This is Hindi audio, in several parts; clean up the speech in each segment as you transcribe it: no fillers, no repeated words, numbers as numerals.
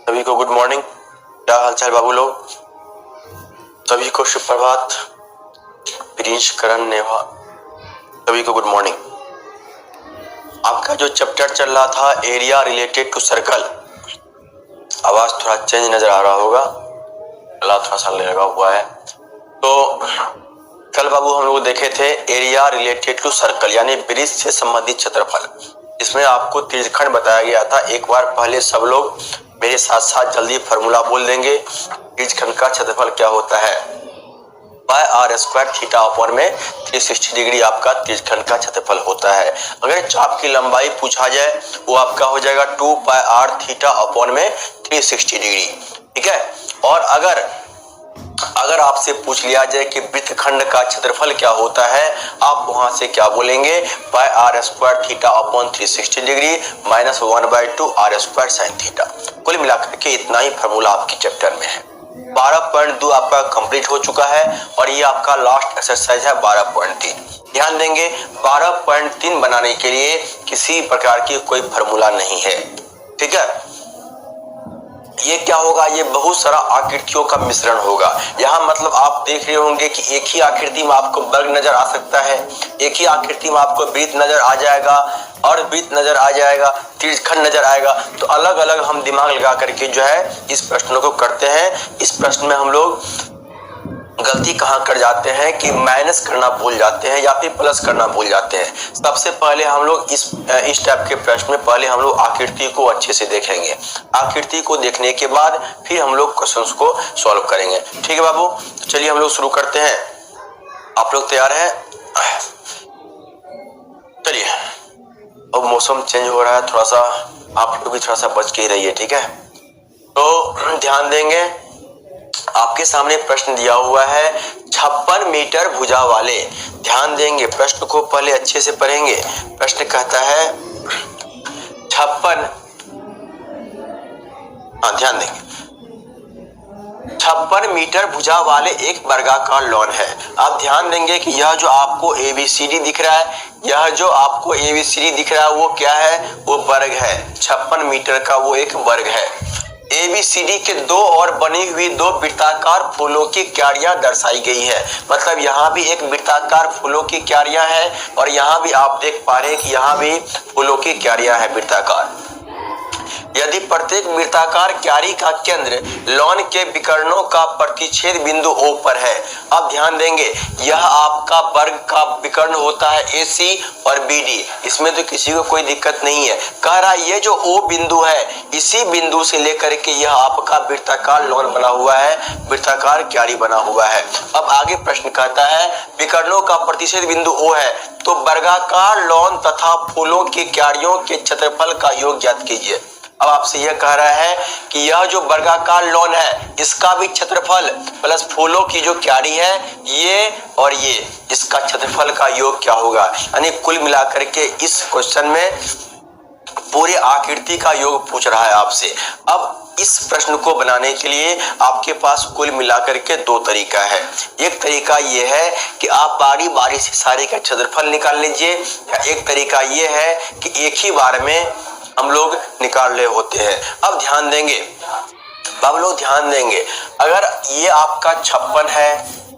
सभी को गुड मॉर्निंग। क्या हालचाल बाबू लोग? सभी को शुभ प्रभात। प्रिंस, करण, नेहा, सभी को गुड मॉर्निंग। आपका जो चैप्टर चल रहा था एरिया रिलेटेड टू सर्कल, आवाज थोड़ा चेंज नजर आ रहा होगा, गला थोड़ा सा लगा हुआ है। तो कल बाबू हम लोग देखे थे एरिया रिलेटेड टू सर्कल यानी वृत्त से संबंधित क्षेत्रफल। इसमें आपको त्रिज्यखंड बताया गया था। एक बार पहले सब लोग मेरे साथ साथ जल्दी फॉर्मूला बोल देंगे। त्रिज्यखंड का क्षेत्रफल क्या होता है? पाई आर स्क्वायर थीटा अपॉन में 360 डिग्री आपका त्रिज्यखंड का क्षेत्रफल होता है। अगर चाप की लंबाई पूछा जाए वो आपका हो जाएगा 2 पाई आर थीटा अपॉन में 360 डिग्री। ठीक है। और अगर आपसे पूछ लिया जाए कि वृत्तखंड का क्षेत्रफल क्या होता है, आप वहां से क्या बोलेंगे? Pi r square theta upon 360 degree minus 1/2 r square sine theta. कुल मिलाकर के इतना ही फॉर्मूला आपके चैप्टर में है। 12.2 आपका कंप्लीट हो चुका है और ये आपका लास्ट एक्सरसाइज है 12.3। ध्यान देंगे 12.3 बनाने के लिए किसी प्रकार की कोई फॉर्मूला नहीं है। ठीक है। ये क्या होगा? ये बहुत सारा आकृतियों का मिश्रण होगा। यहाँ मतलब आप देख रहे होंगे कि एक ही आकृति में आपको वर्ग नजर आ सकता है, एक ही आकृति में आपको वृत्त नजर आ जाएगा और वृत्त नजर आ जाएगा, त्रिज्यखंड नजर आएगा। तो अलग अलग हम दिमाग लगा करके जो है इस प्रश्न को करते हैं। इस प्रश्न में हम लोग गलती कहाँ कर जाते हैं कि माइनस करना भूल जाते हैं या फिर प्लस करना भूल जाते हैं। सबसे पहले हम लोग इस टाइप के प्रश्न में पहले हम लोग आकृति को अच्छे से देखेंगे। आकृति को देखने के बाद फिर हम लोग क्वेश्चंस को सॉल्व करेंगे। ठीक है बाबू, तो चलिए हम लोग शुरू करते हैं। आप लोग तैयार हैं? चलिए, अब मौसम चेंज हो रहा है थोड़ा सा, आप लोग भी थोड़ा सा बच के ही रहिए। ठीक है। तो ध्यान देंगे, आपके सामने प्रश्न दिया हुआ है 56 मीटर भुजा वाले। ध्यान देंगे, प्रश्न को पहले अच्छे से पढ़ेंगे। प्रश्न कहता है 56, ध्यान देंगे, 56 मीटर भुजा वाले एक वर्गाकार लॉन है। आप ध्यान देंगे कि यह जो आपको ABCD दिख रहा है, यह जो आपको ABCD दिख रहा है वो क्या है? वो वर्ग है। 56 मीटर का वो एक वर्ग है। ABCD के दो और बनी हुई दो वृत्ताकार फूलों की क्यारियां दर्शाई गई है। मतलब यहाँ भी एक वृत्ताकार फूलों की क्यारियां है और यहाँ भी आप देख पा रहे हैं कि यहाँ भी फूलों की क्यारियां है वृत्ताकार। यदि प्रत्येक वृत्ताकार क्यारी का केंद्र लॉन के विकर्णों का प्रतिच्छेद बिंदु O पर है। अब ध्यान देंगे, यह आपका वर्ग का विकर्ण होता है AC और BD। इसमें तो किसी को कोई दिक्कत नहीं है। कह रहा है ये जो O बिंदु है, इसी बिंदु से लेकर के यह आपका वृत्ताकार लॉन बना हुआ है, वृत्ताकार क्यारी बना हुआ है। अब आगे प्रश्न कहता है विकर्णों का प्रतिच्छेद बिंदु O है, तो वर्गाकार लॉन तथा फूलों की क्यारियों के क्षेत्रफल का योग ज्ञात कीजिए। अब आपसे यह कह रहा है कि यह जो वर्गाकार लॉन है इसका भी क्षेत्रफल प्लस फूलों की जो क्यारी है ये और ये, इसका क्षेत्रफल का योग क्या होगा? यानी कुल मिलाकर के इस क्वेश्चन में पूरे आकृति का योग पूछ रहा है आपसे। अब इस प्रश्न को बनाने के लिए आपके पास कुल मिलाकर के दो तरीका है। एक तरीका ये है कि आप बारी बारी से सारे का क्षेत्रफल निकाल लीजिए, या एक तरीका ये है कि एक ही बार में हम लोग निकाल रहे होते हैं। अब ध्यान देंगे, अब लोग ध्यान देंगे, अगर ये आपका 56 है,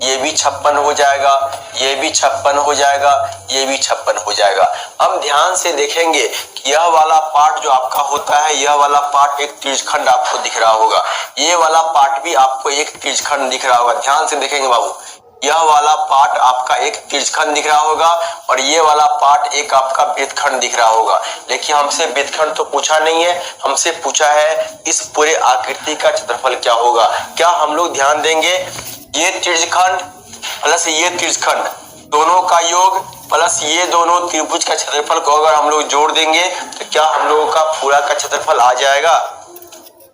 ये भी 56 हो जाएगा, ये भी 56 हो जाएगा, ये भी 56 हो जाएगा। हम ध्यान से देखेंगे कि यह वाला पार्ट जो आपका होता है, यह वाला पार्ट एक त्रिज्यखंड आपको दिख रहा होगा, ये वाला पार्ट भी आपको एक त्रिज्यखंड दिख रहा होगा। ध्यान से देखेंगे बाबू, यह वाला पार्ट आपका एक त्रिज्यखंड दिख रहा होगा और ये वाला पार्ट एक आपका वृत्तखंड दिख रहा होगा। लेकिन हमसे वृत्तखंड तो पूछा नहीं है, हमसे पूछा है इस पूरे आकृति का क्षेत्रफल क्या होगा। क्या हम लोग ध्यान देंगे, ये त्रिज्यखंड प्लस ये त्रिज्यखंड दोनों का योग प्लस ये दोनों त्रिभुज का क्षेत्रफल को अगर हम लोग जोड़ देंगे तो क्या हम लोगों का पूरा का क्षेत्रफल आ जाएगा?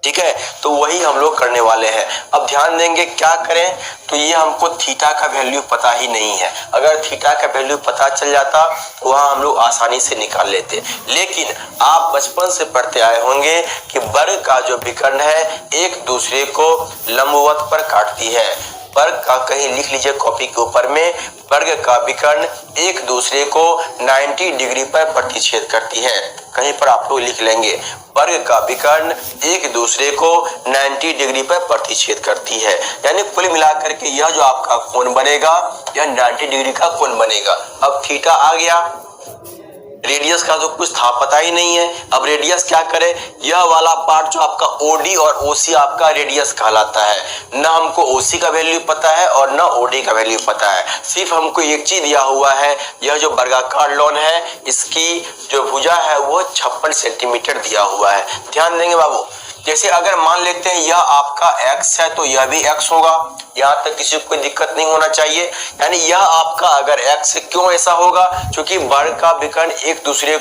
ठीक है, तो वही हम लोग करने वाले हैं। अब ध्यान देंगे क्या करें, तो ये हमको थीटा का वैल्यू पता ही नहीं है। अगर थीटा का वैल्यू पता चल जाता तो वहां हम लोग आसानी से निकाल लेते। लेकिन आप बचपन से पढ़ते आए होंगे कि वर्ग का जो विकर्ण है एक दूसरे को लंबवत पर काटती है। वर्ग का कहीं लिख लीजिए कॉपी के ऊपर में, वर्ग का विकर्ण एक दूसरे को 90 डिग्री पर प्रतिच्छेद करती है। कहीं पर आप लोग लिख लेंगे, वर्ग का विकर्ण एक दूसरे को 90 डिग्री पर प्रतिच्छेद करती है। यानी कुल मिलाकर के यह जो आपका कोण बनेगा यह 90 डिग्री का कोण बनेगा। अब थीटा आ गया, रेडियस का तो कुछ था पता ही नहीं है। अब रेडियस क्या करे, यह वाला पार्ट जो आपका ओडी और ओसी आपका रेडियस कहलाता है। ना हमको ओसी का वैल्यू पता है और ना ओडी का वैल्यू पता है, सिर्फ हमको एक चीज दिया हुआ है, यह जो वर्गाकार लॉन है इसकी जो भुजा है वो 56 सेंटीमीटर दिया हुआ है। ध्यान देंगे बाबू, जैसे अगर मान लेते हैं यह आपका x है तो यह भी x होगा, यहाँ तक किसी को कोई दिक्कत नहीं होना चाहिए। यानी यह आपका अगर x क्यों ऐसा होगा, क्योंकि वर्ग का विकर्ण एक दूसरे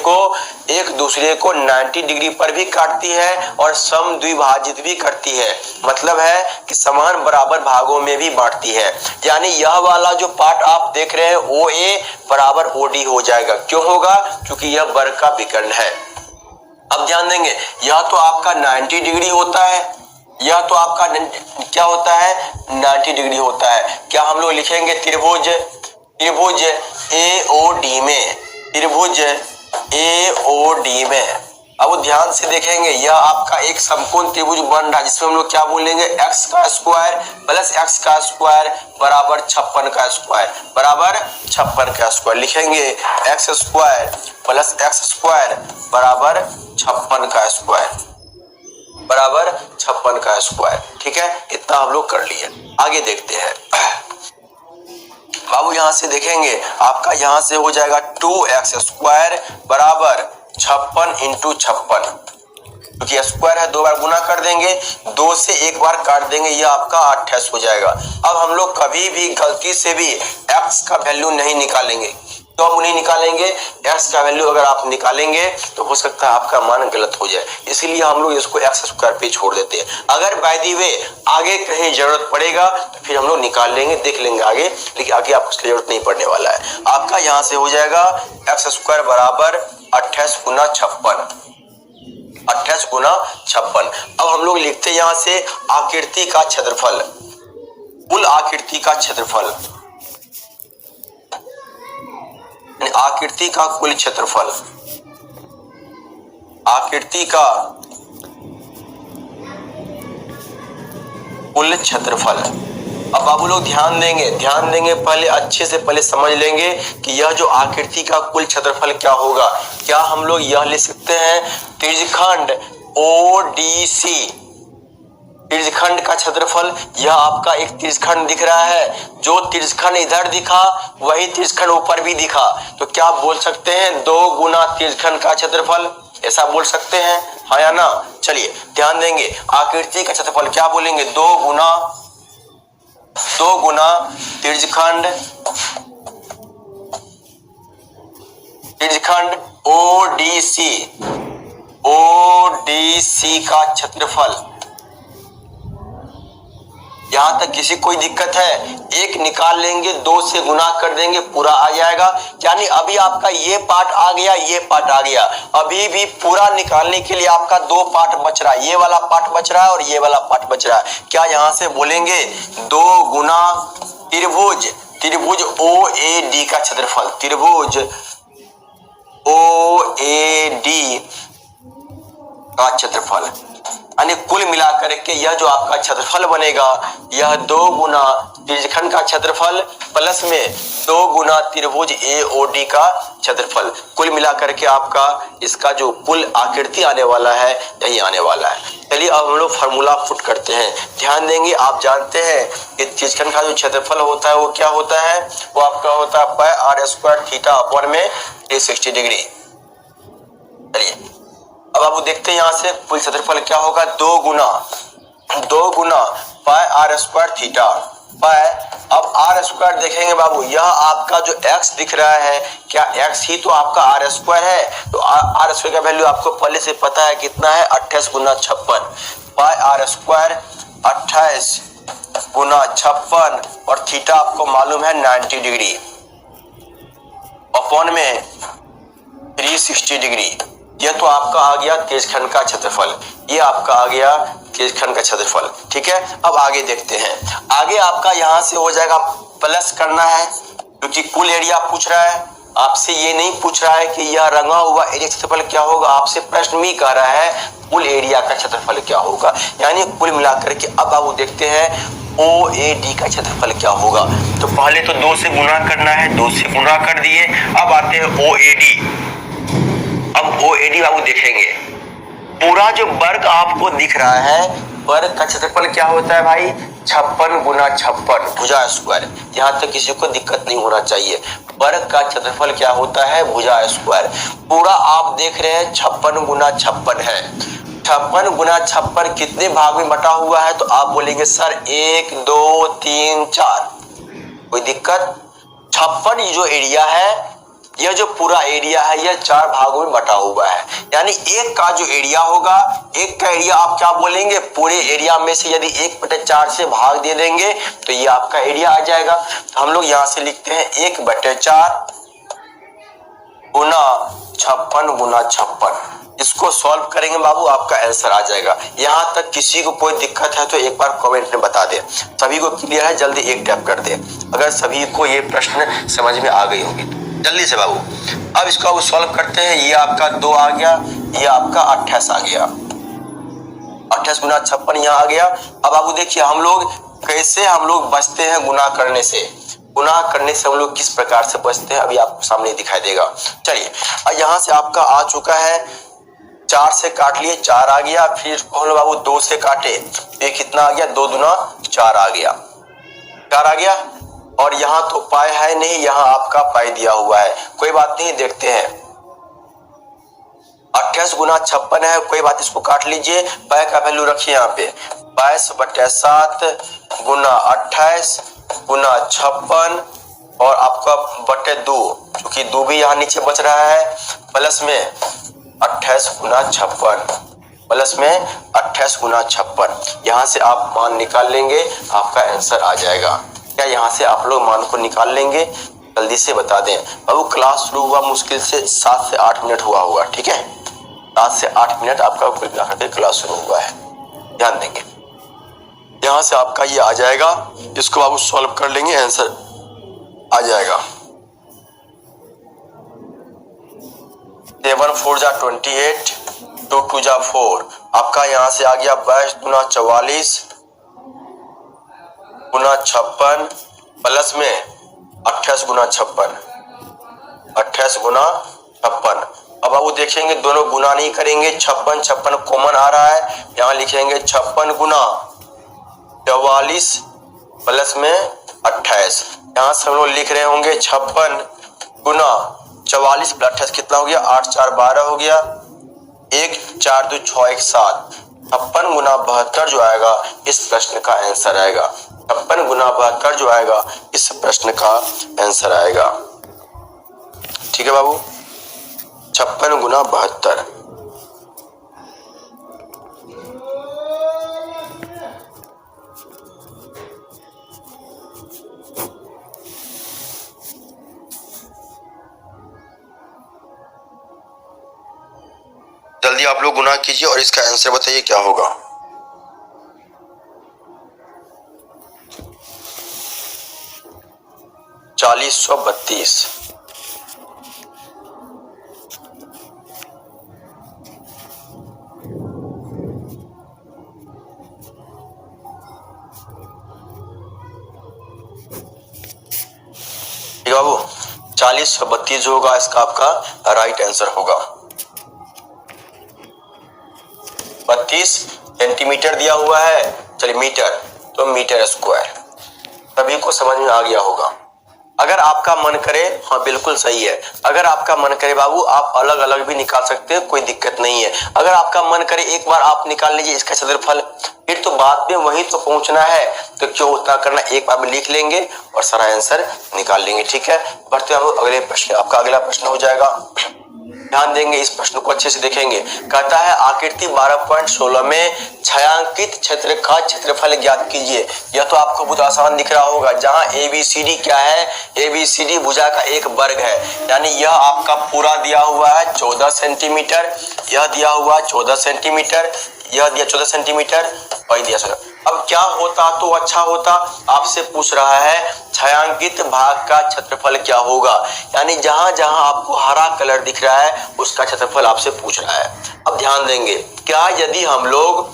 को 90 डिग्री पर भी काटती है और समद्विभाजित भी करती है, मतलब है कि समान बराबर भागों में भी बांटती है। यानी यह वाला जो पार्ट आप देख रहे हैं OA बराबर OD हो जाएगा। क्यों होगा, क्योंकि यह वर्ग का विकर्ण है। अब ध्यान देंगे, यह तो आपका 90 डिग्री होता है, यह तो आपका क्या होता है 90 डिग्री होता है। क्या हम लोग लिखेंगे त्रिभुज AOD में, त्रिभुज AOD में। अब ध्यान से देखेंगे, यह आपका एक समकोण त्रिभुज बन रहा है जिसमें हम लोग क्या बोलेंगे, x का स्क्वायर प्लस x का स्क्वायर बराबर 56 का स्क्वायर, बराबर 56 का स्क्वायर लिखेंगे। x square plus x square बराबर 56 का स्क्वायर, बराबर 56 का स्क्वायर। ठीक है, इतना हम लोग कर लिए। आगे देखते हैं बाबू, यहां से देखेंगे आपका यहां से हो जाएगा 2x स्क्वायर बराबर 56 इंटू 56, क्योंकि स्क्वायर है 2 बार गुना कर देंगे, 2 से 1 बार काट देंगे, यह आपका 28 हो जाएगा। अब हम लोग कभी भी गलती से भी x का वैल्यू नहीं निकालेंगे। तो हम नहीं निकालेंगे, x का वैल्यू अगर आप निकालेंगे तो हो सकता है आपका मान गलत हो जाए, इसीलिए हम लोग इसको x स्क्वायर पे छोड़ देते हैं। अगर बाय द वे आगे कहीं जरूरत पड़ेगा तो फिर हम लोग निकाल लेंगे, देख लेंगे आगे, लेकिन आगे आपको इसकी जरूरत नहीं पड़ने वाला है। आपका यहाँ से हो जाएगा x स्क्वायर बराबर 28 गुना 56, 28 गुना 56। अब हम लोग लिखते हैं यहाँ से आकृति का क्षेत्रफल, कुल आकृति का क्षेत्रफल, आकृति का कुल क्षेत्रफल, आकृति का कुल क्षेत्रफल। अब बाबू लोग ध्यान देंगे, पहले अच्छे से पहले समझ लेंगे कि यह जो आकृति का कुल क्षेत्रफल क्या होगा। क्या हम लोग यह लिख सकते हैं त्रिज्यखंड ODC, त्रिज्यखंड का क्षेत्रफल। यह आपका एक त्रिज्यखंड दिख रहा है, जो त्रिज्यखंड इधर दिखा वही त्रिज्यखंड ऊपर भी दिखा, तो क्या बोल सकते हैं 2 गुना त्रिज्यखंड का क्षेत्रफल, ऐसा बोल सकते हैं, हाँ या ना। चलिए ध्यान देंगे, आकृति का क्षेत्रफल क्या बोलेंगे, 2 गुना त्रिज्यखंड ODC का क्षेत्रफल। यहां तक किसी कोई दिक्कत है, एक निकाल लेंगे, 2 से गुना कर देंगे, पूरा आ जाएगा। यानी अभी आपका ये पार्ट आ गया, ये पार्ट आ गया, अभी भी पूरा निकालने के लिए आपका 2 पार्ट बच रहा है, ये वाला पार्ट बच रहा है और ये वाला पार्ट बच रहा है। क्या यहां से बोलेंगे 2 गुना त्रिभुज OAD का क्षेत्रफल, त्रिभुज OAD का क्षेत्रफल। यानी कुल मिलाकर के यह जो आपका क्षेत्रफल बनेगा यह 2 गुना त्रिज्यखंड का क्षेत्रफल प्लस में 2 गुना त्रिभुज AOD का क्षेत्रफल, कुल मिलाकर के आपका इसका जो कुल आकृति आने वाला है यही आने वाला है। चलिए अब हम लोग फार्मूला पुट करते हैं। ध्यान देंगे, आप जानते हैं कि त्रिज्यखंड का जो क्षेत्रफल होता है वो क्या होता है, वो आपका होता है पाई r स्क्वायर थीटा अपॉन में 360 डिग्री। चलिए अब आप देखते हैं यहाँ से कुल क्षेत्रफल क्या होगा, 2 गुना पाई r स्क्वायर थीटा पाई। अब r स्क्वायर देखेंगे बाबू, यह आपका जो x दिख रहा है, क्या x ही तो आपका r स्क्वायर है, तो r स्क्वायर का वैल्यू आपको पहले से पता है कितना है, 28 गुना 56 पाई r स्क्वायर 28 गुना 56 और थीटा आपको मालूम है 90 डिग्री अपॉन में 360 डिग्री। यह तो आपका आ गया तेजखंड का क्षेत्रफल, ये आपका आ गया तेजखंड का क्षेत्रफल। ठीक है, अब आगे देखते हैं। आगे आपका यहां से हो जाएगा प्लस करना है, क्योंकि कुल एरिया पूछ रहा है आपसे, ये नहीं पूछ रहा है कि यह रंगा हुआ एरिया क्षेत्रफल क्या होगा, आपसे प्रश्न भी कह रहा है कुल एरिया का क्षेत्रफल क्या होगा, यानी कुल मिलाकर के। अब आप देखते हैं OAD का क्षेत्रफल क्या होगा। तो पहले तो 2 से गुना करना है, 2 से गुना कर दिए। अब आते हैं OAD। अब OAD बाबू देखेंगे, पूरा जो वर्ग आपको दिख रहा है, वर्ग का क्षेत्रफल क्या होता है भाई, 56 गुना 56 भुजा स्क्वायर। यहाँ तक किसी को दिक्कत नहीं होना चाहिए। वर्ग का क्षेत्रफल क्या होता है, भुजा स्क्वायर। पूरा आप देख रहे हैं 56 गुना 56 है। 56 गुना 56 कितने भाग में बटा हुआ है, तो आप बोलेंगे सर 1 2 3 4। कोई दिक्कत? 56 ये जो एरिया है, यह जो पूरा एरिया है, यह 4 भागों में बटा हुआ है। यानी एक का जो एरिया होगा, एक का एरिया आप क्या बोलेंगे, पूरे एरिया में से यदि 1/4 से भाग दे देंगे तो ये आपका एरिया आ जाएगा। तो हम लोग यहां से लिखते हैं 1/4 गुना 56 गुना 56। इसको सॉल्व करेंगे बाबू, आपका आंसर आ जाएगा। यहां तक किसी को कोई दिक्कत है तो एक बार कमेंट में बता दे। सभी को क्लियर है, जल्दी एक टैप कर दे अगर सभी को ये प्रश्न समझ में आ गई होगी तो जल्दी से बाबू। अब इसको अब सॉल्व करते हैं। ये आपका 2 आ गया, ये आपका 28 आ गया। 28 गुना 56 यहाँ आ गया। अब बाबू देखिए हम लोग कैसे बचते हैं गुना करने से। गुना करने से हम लोग किस प्रकार से बचते हैं अभी आपको सामने दिखाई देगा। चलिए, यहाँ से आपका आ चुका है, 4 से काट लिए 4 आ गया। फिर हम लोग बाबू 2 से काटे, ये कितना आ गया, 2 दूना 4 आ गया, 4 आ गया। और यहाँ तो पाई है नहीं, यहाँ आपका पाई दिया हुआ है, कोई बात नहीं, देखते हैं। 28 गुना 56 है, कोई बात, इसको काट लीजिए। पाई का वैल्यू रखिए यहाँ पे, 22/7 गुना 28 गुना 56 और आपका बटे 2, क्योंकि 2 भी यहाँ नीचे बच रहा है, प्लस में 28 गुना 56, प्लस में 28 गुना 56। यहाँ से आप मान निकाल लेंगे, आपका आंसर आ जाएगा। क्या यहाँ से आप लोग मान को निकाल लेंगे? जल्दी से बता दें बाबू। क्लास शुरू हुआ मुश्किल से 7 से 8 मिनट हुआ होगा, ठीक है, 7 से 8 मिनट आपका कुल मिलाकर के क्लास शुरू हुआ है, ध्यान देंगे। यहाँ से आपका ये आ जाएगा, इसको बाबू सॉल्व कर लेंगे, आंसर आ जाएगा। 7 4 जा 28, 2 2 जा 4, आपका यहाँ से आ गया 22 गुना 44 गुना 56 प्लस में 28 गुना 56, 28 गुना 56। अब आप देखेंगे दोनों गुना नहीं करेंगे, 56 कॉमन आ रहा है, यहाँ लिखेंगे 56 गुना 44 प्लस में 28। यहाँ से हम लोग लिख रहे होंगे 56 गुना 44 प्लस 28 कितना हो गया, 8 4 12 हो गया, 1 4 2 6 1 7। 56 गुना 72 जो आएगा इस प्रश्न का आंसर आएगा। 56 गुना 72 जो आएगा इस प्रश्न का आंसर आएगा। ठीक है बाबू, 56 गुना 72। जल्दी आप लोग गुना कीजिए और इसका आंसर बताइए क्या होगा। चालीस 32। ठीक है बाबू, 40/32 होगा इसका आपका राइट आंसर होगा। 32 सेंटीमीटर दिया हुआ है, चलिए मीटर, तो मीटर स्क्वायर। सभी को समझ में आ गया होगा। अगर आपका मन करे, हाँ बिल्कुल सही है, अगर आपका मन करे बाबू आप अलग अलग भी निकाल सकते हैं, कोई दिक्कत नहीं है। अगर आपका मन करे एक बार आप निकाल लीजिए इसका क्षेत्रफल, फिर तो बाद में वहीं तो पहुंचना है, तो क्यों उतना करना, एक बार में लिख लेंगे और सारा आंसर निकाल लेंगे। ठीक है, बढ़ते हम अगले प्रश्न। आपका अगला प्रश्न हो जाएगा ध्यान देंगे, इस प्रश्न को अच्छे से देखेंगे। कहता है आकृति 12.16 में छायांकित क्षेत्र का क्षेत्रफल ज्ञात कीजिए। यह तो आपको बहुत आसान दिख रहा होगा, जहां ABCD क्या है, ABCD भुजा का एक वर्ग है, यानी यह आपका पूरा दिया हुआ है 14 सेंटीमीटर, यह दिया हुआ 14 सेंटीमीटर, यह दिया 14 सेंटीमीटर और दिया 16। अब क्या होता तो अच्छा होता, आपसे पूछ रहा है छायांकित भाग का क्षेत्रफल क्या होगा, यानी जहां जहां आपको हरा कलर दिख रहा है उसका क्षेत्रफल आपसे पूछ रहा है। अब ध्यान देंगे, क्या यदि हम लोग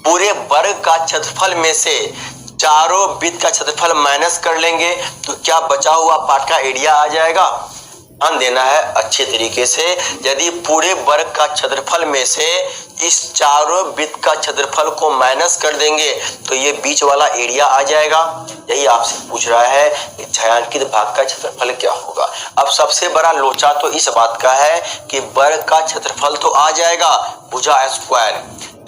पूरे वर्ग का क्षेत्रफल में से चारों वृत्त का क्षेत्रफल माइनस कर लेंगे तो क्या बचा हुआ पार्ट का एरिया आ जाएगा। ध्यान देना है अच्छे तरीके से, यदि पूरे वर्ग का क्षेत्रफल में से इस चारों वृत्त का क्षेत्रफल को माइनस कर देंगे तो ये बीच वाला एरिया आ जाएगा। यही आपसे पूछ रहा है कि छायांकित भाग का क्षेत्रफल क्या होगा। अब सबसे बड़ा लोचा तो इस बात का है कि वर्ग का क्षेत्रफल तो आ जाएगा भुजा स्क्वायर,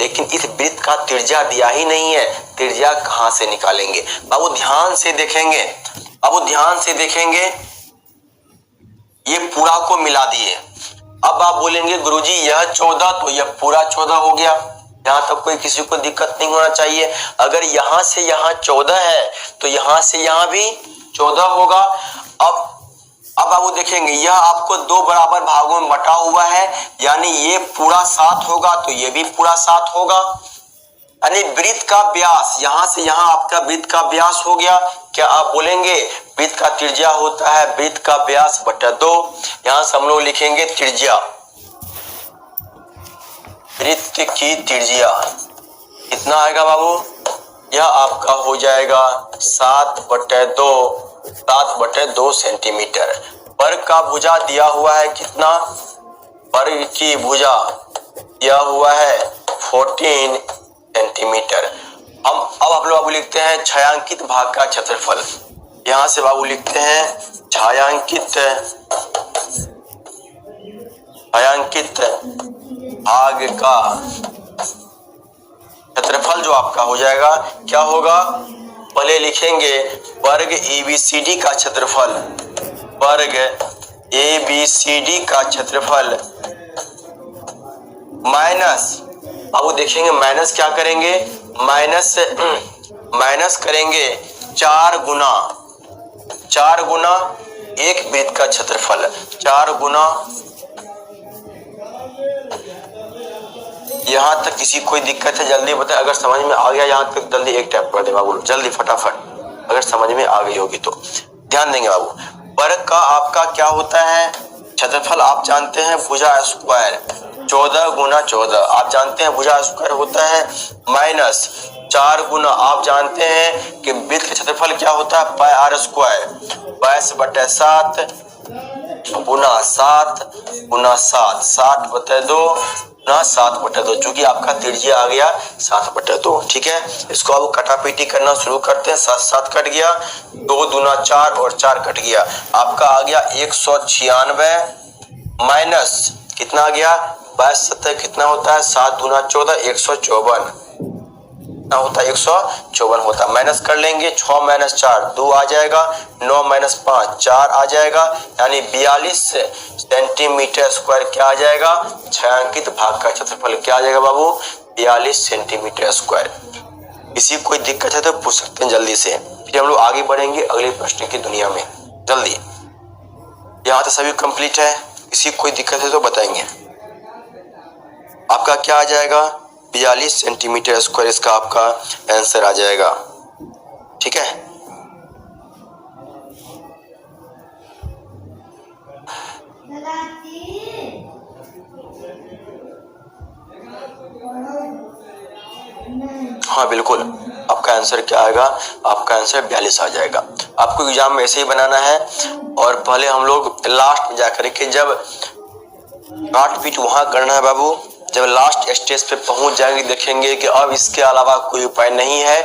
लेकिन इस वृत्त का त्रिज्या दिया ही नहीं है, त्रिज्या कहां से निकालेंगे। बाबू ध्यान से देखेंगे, ये पूरा को मिला दिए। अब आप बोलेंगे गुरुजी यह 14 तो यह पूरा 14 हो गया, यहां तक कोई किसी को दिक्कत नहीं होना चाहिए। अगर यहां से यहां 14 है तो यहां से यहां भी 14 होगा। अब आप देखेंगे यह आपको दो बराबर भागों में बटा हुआ है, यानी ये पूरा 7 होगा तो ये भी पूरा 7 होगा, यानी वृत्त का व्यास यहां से यहां आपका वृत्त का व्यास हो गया। क्या आप बोलेंगे वृत्त का त्रिज्या होता है वृत्त का व्यास बटा 2, यहां से हम लोग लिखेंगे त्रिज्या, वृत्त की त्रिज्या कितना आएगा बाबू, यह आपका हो जाएगा 7/2 सेंटीमीटर। वर्ग का भुजा दिया हुआ है कितना, वर्ग की भुजा दिया हुआ है 14 सेंटीमीटर। अब आप लोग बाबू लिखते हैं छायांकित भाग का क्षेत्रफल, यहां से बाबू लिखते हैं छायांकित भाग का क्षेत्रफल जो आपका हो जाएगा क्या होगा, पहले लिखेंगे वर्ग ABCD का क्षेत्रफल, वर्ग ABCD का क्षेत्रफल माइनस, अब देखेंगे माइनस क्या करेंगे, माइनस करेंगे 4 गुना एक वृत्त का क्षेत्रफल, 4 गुना, यहां तक किसी कोई दिक्कत है जल्दी बताए, अगर समझ में आ गया यहां तक जल्दी एक टैप कर दे बाबू, जल्दी फटाफट, अगर समझ में आ गई होगी तो। ध्यान देंगे बाबू, वर्ग का आपका क्या होता है क्षेत्रफल, आप जानते हैं भुजा स्क्वायर 14 गुना 14, आप जानते हैं भुजा स्क्वायर होता है, माइनस 4 गुना, आप जानते हैं कि वृत्त का क्षेत्रफल क्या होता है पाई आर स्क्वायर, 22/7 गुना 7 गुना 7, 60/2 गुना 7/2, चूंकि आपका त्रिज्या आ गया 7/2। ठीक है, इसको अब कटापीटी करना शुरू करते हैं। 7 कट गया, 2 दूना 4 और 4 कट गया, आपका आ गया 196 माइनस कितना आ गया 22 कितना होता है 7 दूना 14 154 होता है, 154 होता है। माइनस कर लेंगे 6 माइनस 4 2 आ जाएगा, 9 माइनस 5 4 आ जाएगा, यानी 42 सेंटीमीटर स्क्वायर क्या आ जाएगा, छायांकित भाग का क्षेत्रफल क्या आ जाएगा बाबू 42 सेंटीमीटर स्क्वायर। किसी कोई दिक्कत है तो पूछ सकते हैं जल्दी से, फिर हम लोग आगे बढ़ेंगे अगले प्रश्न की दुनिया में। जल्दी, यहाँ तो सभी कंप्लीट है, किसी कोई दिक्कत है तो बताएंगे। आपका क्या आ जाएगा 42 सेंटीमीटर स्क्वायर, इसका आपका आंसर आ जाएगा। ठीक है, हाँ बिल्कुल, आपका आंसर क्या आएगा, आपका आंसर 42 आ जाएगा। आपको एग्जाम में ऐसे ही बनाना है, और पहले हम लोग लास्ट में जाकर के जब 8 फीट वहां करना है बाबू, जब लास्ट स्टेज पे पहुंच जाएंगे देखेंगे कि अब इसके अलावा कोई उपाय नहीं है,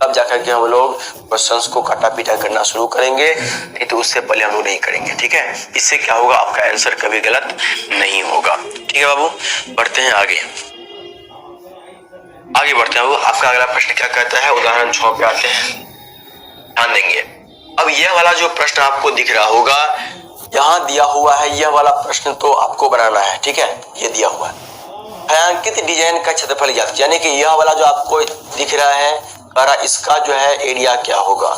तब जाकर के हम लोग क्वेश्चंस को काटा पीटा करना शुरू करेंगे, नहीं तो उससे पहले हम लोग नहीं करेंगे। ठीक है, इससे क्या होगा आपका आंसर कभी गलत नहीं होगा। ठीक है बाबू, बढ़ते हैं आगे बढ़ते हैं बाबू। आपका अगला प्रश्न क्या कहता है, उदाहरण 6 पे आते हैं, ध्यान देंगे। अब यह वाला जो प्रश्न आपको दिख रहा होगा यहाँ दिया हुआ है यह वाला प्रश्न तो आपको बनाना है, ठीक है। ये दिया हुआ है छायांकित डिजाइन का क्षेत्रफल ज्ञात, यानी कि यह वाला जो आपको दिख रहा है करा, इसका जो है एरिया क्या होगा,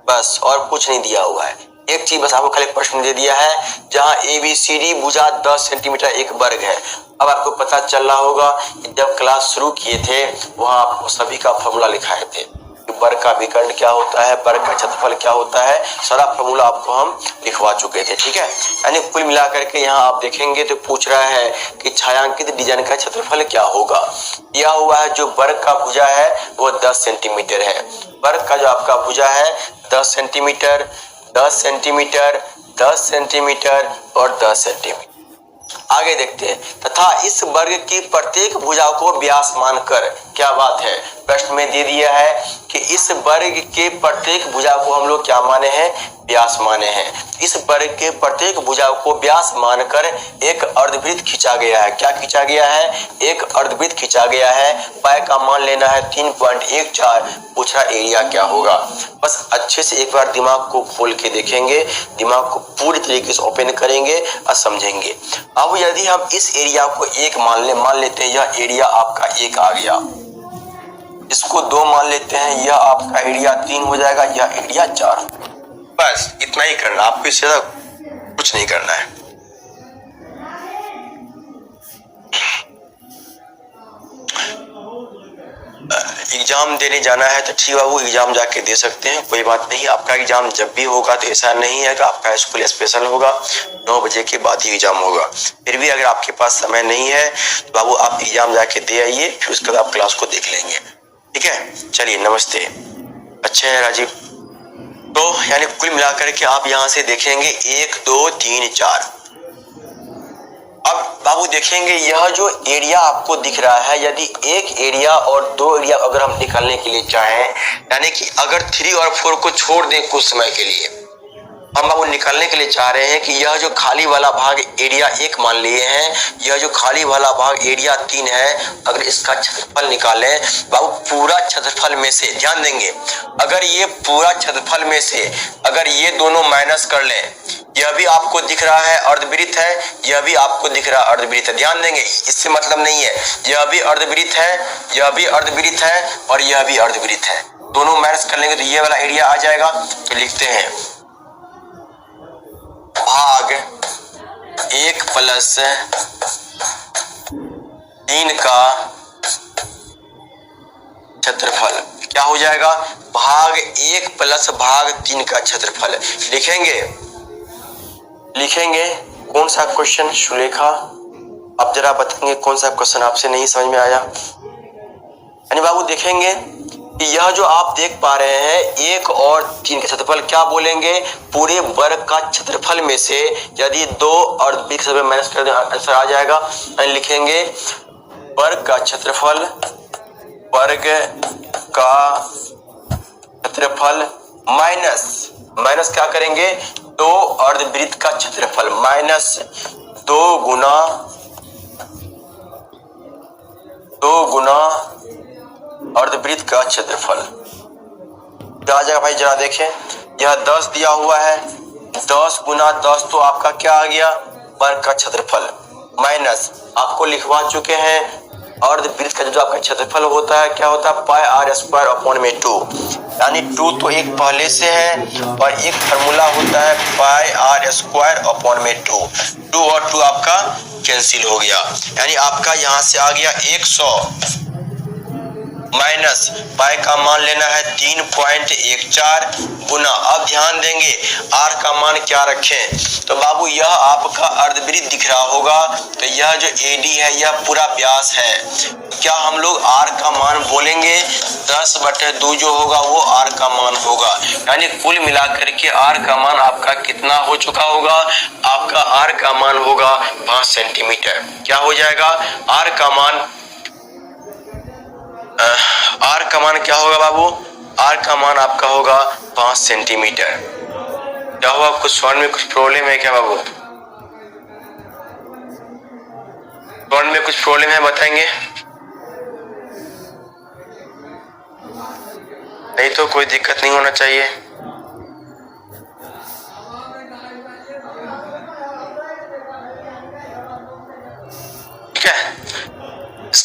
बस और कुछ नहीं दिया हुआ है। एक चीज बस आपको खाली प्रश्न दे दिया है, जहां ABCD भुजा 10 सेंटीमीटर एक वर्ग है। अब आपको पता चल रहा होगा कि जब क्लास शुरू किए थे वहां आपको सभी का फॉर्मूला लिखाए थे, वर्ग का विकर्ण क्या होता है, वर्ग का क्षेत्रफल क्या होता है, सारा फॉर्मूला आपको हम लिखवा चुके थे, ठीक है। यानी कुल मिलाकर के यहाँ आप देखेंगे तो पूछ रहा है कि छायांकित डिजाइन का क्षेत्रफल क्या होगा। दिया हुआ है जो वर्ग का भुजा है वो 10 सेंटीमीटर है। वर्ग का जो आपका भुजा है 10 सेंटीमीटर, 10 सेंटीमीटर, 10 सेंटीमीटर और 10 सेंटीमीटर। आगे देखते हैं, तथा इस वर्ग की प्रत्येक भुजा को व्यास मानकर, क्या बात है, प्रश्न में दे दिया है कि इस वर्ग के प्रत्येक भुजा को हम लोग क्या माने हैं, व्यास माने हैं। इस वर्ग के प्रत्येक भुजा को व्यास मानकर एक अर्धवृत्त खींचा गया है। क्या खींचा गया है, एक अर्धवृत्त खींचा गया है। पाई का मान लेना है 3.14, पूछ रहा एरिया क्या होगा। बस अच्छे से एक बार दिमाग को खोल के देखेंगे, दिमाग को पूरी तरीके से ओपन करेंगे और समझेंगे। अब यदि हम इस एरिया को 1 मान लेते हैं, यह एरिया आपका 1 आ गया। इसको 2 मान लेते हैं, यह आपका एरिया 3 हो जाएगा, यह एरिया 4। बस इतना ही करना, आपको इससे ज्यादा कुछ नहीं करना है। एग्जाम देने जाना है तो ठीक बाबू, एग्जाम जाके दे सकते हैं, कोई बात नहीं। आपका एग्जाम जब भी होगा तो ऐसा नहीं है कि आपका स्कूल स्पेशल होगा, 9 बजे के बाद ही एग्जाम होगा। फिर भी अगर आपके पास समय नहीं है तो बाबू आप एग्जाम जाके दे आइए, फिर उसके बाद आप क्लास को देख लेंगे, ठीक है। चलिए नमस्ते, अच्छे हैं राजीव। तो यानी कुल मिलाकर के आप यहाँ से देखेंगे 1 2 3 4। अब बाबू देखेंगे यह जो एरिया आपको दिख रहा है, यदि एक एरिया और 2 एरिया अगर हम निकालने के लिए चाहें, यानी कि अगर 3 और 4 को छोड़ दें कुछ समय के लिए, हम बाबू निकालने के लिए चाह रहे हैं कि यह जो खाली वाला भाग एरिया 1 मान लिए हैं, यह जो खाली वाला भाग एरिया 3 है, अगर इसका क्षेत्रफल निकालें बाबू, पूरा क्षेत्रफल में से ध्यान देंगे, अगर ये पूरा क्षेत्रफल में से अगर ये दोनों माइनस कर लें, यह भी आपको दिख रहा है अर्धवृत्त है, यह भी आपको दिख रहा है अर्धवृत्त है। ध्यान देंगे, इससे मतलब नहीं है, यह भी अर्धवृत्त है, यह भी अर्धवृत्त है और यह भी अर्धवृत्त है। दोनों माइनस कर लेंगे तो ये वाला एरिया आ जाएगा। तो लिखते हैं भाग 1 + 3 का क्षेत्रफल क्या हो जाएगा, भाग 1 + भाग 3 का क्षेत्रफल। लिखेंगे कौन सा क्वेश्चन सुलेखा, अब जरा बताएंगे कौन सा क्वेश्चन आपसे नहीं समझ में आया। यानी बाबू देखेंगे कि यह जो आप देख पा रहे हैं 1 और 3 का क्षेत्रफल, क्या बोलेंगे, पूरे वर्ग का क्षेत्रफल में से यदि 2 और 20 से माइनस कर दें आंसर आ जाएगा। लिखेंगे वर्ग का क्षेत्रफल, वर्ग का क्षेत्रफल माइनस क्या करेंगे, 2 अर्धवृत्त का क्षेत्रफल, माइनस 2 गुना अर्धवृत्त का क्षेत्रफल। क्या आ जाएगा भाई, जरा देखें, यह 10 दिया हुआ है, 10 गुना 10 तो आपका क्या आ गया, वर्ग का क्षेत्रफल, माइनस आपको लिखवा चुके हैं अर्धवृत्त का जो आपका क्षेत्रफल होता है, क्या होता है, πr²/2, यानी 2 तो एक पहले से है और एक फार्मूला होता है πr²/2। 2 और 2 आपका कैंसिल हो गया, यानी आपका यहां से आ गया 100 माइनस पाई का मान लेना है 3.14 गुना। अब ध्यान देंगे आर का मान क्या रखें, तो बाबू यह आपका अर्धवृत्त दिख रहा होगा, तो यह जो एडी है यह पूरा व्यास है। क्या हम लोग आर का मान बोलेंगे, 10/2 जो होगा वो आर का मान होगा। यानी कुल मिलाकर के आर का मान आपका कितना हो चुका होगा, आपका आर का मान होगा 5 सेंटीमीटर। क्या हो जाएगा, आर का मान क्या होगा बाबू, आर का मान आपका होगा 5 सेंटीमीटर। क्या हुआ, कुछ सॉल्व में कुछ प्रॉब्लम है क्या बाबू, सॉल्व में कुछ प्रॉब्लम है बताएंगे, नहीं तो कोई दिक्कत नहीं होना चाहिए।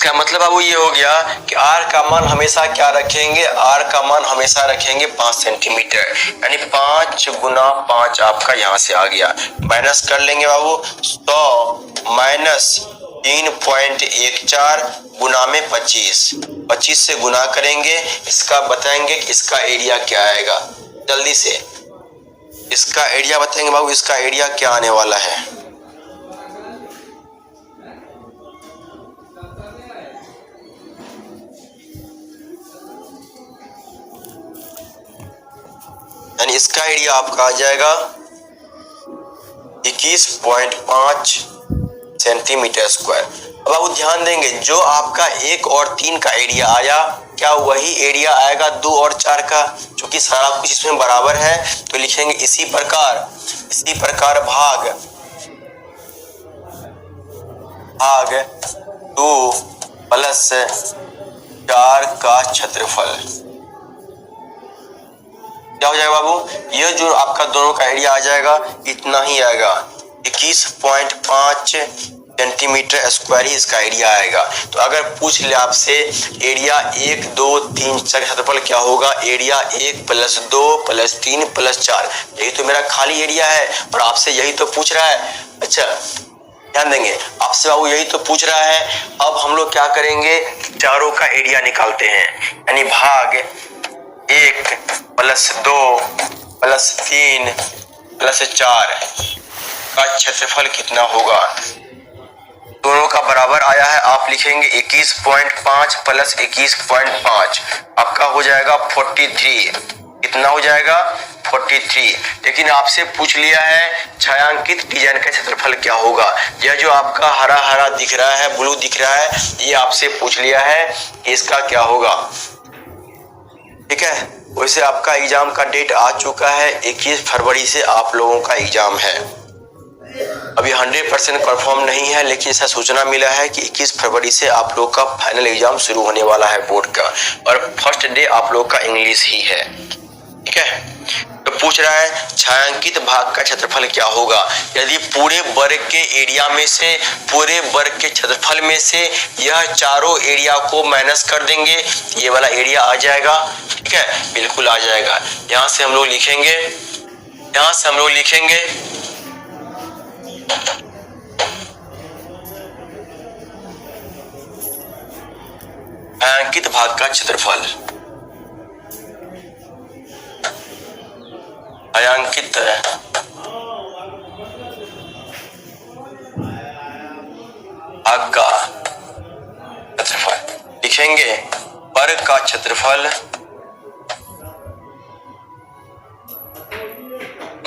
इसका मतलब बाबू ये हो गया कि आर का मान हमेशा क्या रखेंगे, आर का मान हमेशा रखेंगे 5 सेंटीमीटर, यानी 5 गुना 5 आपका यहाँ से आ गया। माइनस कर लेंगे बाबू, 100 माइनस 3.14 गुना में 25 से गुना करेंगे। इसका बताएंगे कि इसका एरिया क्या आएगा, जल्दी से इसका एरिया बताएंगे बाबू, इसका एरिया क्या आने वाला है। यानी इसका एरिया आपका आ जाएगा 21.5 सेंटीमीटर स्क्वायर। अब आप ध्यान देंगे, जो आपका 1 और 3 का एरिया आया, क्या वही एरिया आएगा 2 और 4 का, क्योंकि सारा कुछ इसमें बराबर है। तो लिखेंगे इसी प्रकार भाग 2 प्लस 4 का क्षेत्रफल क्या हो जाएगा बाबू, यह जो आपका दोनों का एरिया आ जाएगा इतना ही आएगा, 21.5 सेंटीमीटर स्क्वायर ही इसका एरिया आएगा। तो अगर पूछ ले आपसे एरिया 1 2 3 4 क्षेत्रफल क्या होगा, एरिया 1 + 2 + 3 + 4, यही तो मेरा खाली एरिया है और आपसे यही तो पूछ रहा है। अच्छा ध्यान देंगे, आपसे बाबू यही तो पूछ रहा है। अब हम लोग क्या करेंगे, चारों का एरिया निकालते हैं, यानी भाग 1 + 2 + 3 + 4 का क्षेत्रफल कितना होगा। दोनों का बराबर आया है, आप लिखेंगे 21.5 + 21.5 आपका हो जाएगा 43। कितना हो जाएगा 43। लेकिन आपसे पूछ लिया है छायांकित डिजाइन का क्षेत्रफल क्या होगा। यह जो आपका हरा हरा दिख रहा है, ब्लू दिख रहा है, ये आपसे पूछ लिया है कि इसका क्या होगा। ठीक है, वैसे आपका एग्जाम का डेट आ चुका है, 21 फरवरी से आप लोगों का एग्जाम है। अभी 100% कंफर्म नहीं है, लेकिन ऐसा सूचना मिला है कि 21 फरवरी से आप लोग का फाइनल एग्जाम शुरू होने वाला है बोर्ड का, और फर्स्ट डे आप लोग का इंग्लिश ही है। ठीक है, तो पूछ रहा है छायांकित भाग का क्षेत्रफल क्या होगा। यदि पूरे वर्ग के एरिया में से, पूरे वर्ग के क्षेत्रफल में से यह चारों एरिया को माइनस कर देंगे, ये वाला एरिया आ जाएगा। ठीक है, बिल्कुल आ जाएगा। यहां से हम लोग लिखेंगे छायांकित भाग का क्षेत्रफल, छायांकित भाग का क्षेत्रफल लिखेंगे, वर्ग का क्षेत्रफल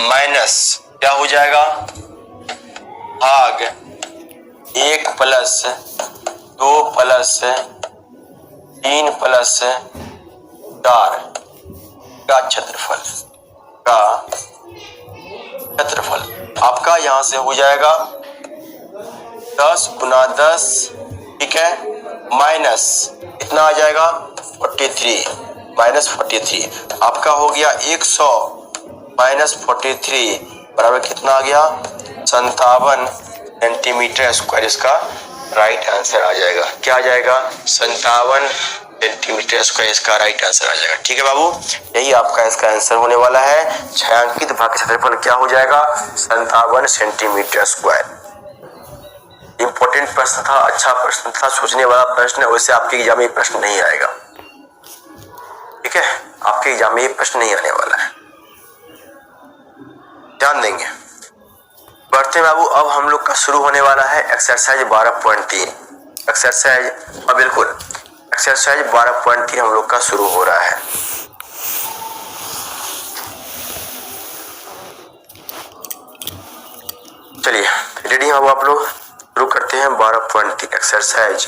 माइनस क्या हो जाएगा, भाग 1 + 2 + 3 + 4 का क्षेत्रफल आपका यहाँ से हो जाएगा 10 × 10। ठीक है, माइनस कितना आ जाएगा 43, -43 आपका हो गया 100 - 43 बराबर कितना आ गया 57 सेंटीमीटर स्क्वायर। इसका राइट आंसर आ जाएगा, क्या आ जाएगा 57 सेंटीमीटर स्क्वायर इसका राइट आंसर आ जाएगा। ठीक है बाबू, यही आपका इसका आंसर होने वाला है। छायांकित भाग का क्षेत्रफल क्या हो जाएगा 57 सेंटीमीटर स्क्वायर। इंपॉर्टेंट प्रश्न था, अच्छा प्रश्न था, सोचने वाला प्रश्न है। वैसे आपके एग्जाम में ये प्रश्न नहीं आएगा। ठीक है, आपके एग्जाम में ये प्रश्न नहीं आने वाला है, ध्यान देंगे। बढ़ते बाबू, अब हम लोग का शुरू होने वाला है एक्सरसाइज 12.3। एक्सरसाइज 12.3 हम लोग का शुरू हो रहा है। चलिए रेडी हैं आप लोग, शुरू करते हैं 12.3 एक्सरसाइज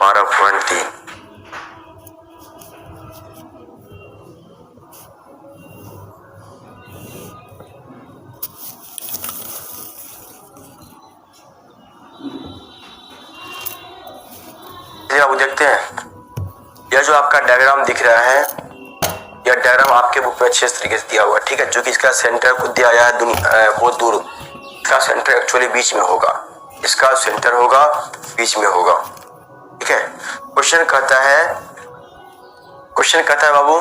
12.3। आप देखते हैं, यह जो आपका डायग्राम दिख रहा है, यह डायग्राम आपके बुक में अच्छे तरीके से दिया हुआ है। ठीक है, जो कि इसका सेंटर को दिया गया है बहुत दूर, इसका सेंटर एक्चुअली बीच में होगा, इसका सेंटर होगा बीच में होगा। ठीक ठीक है। क्वेश्चन कहता है बाबू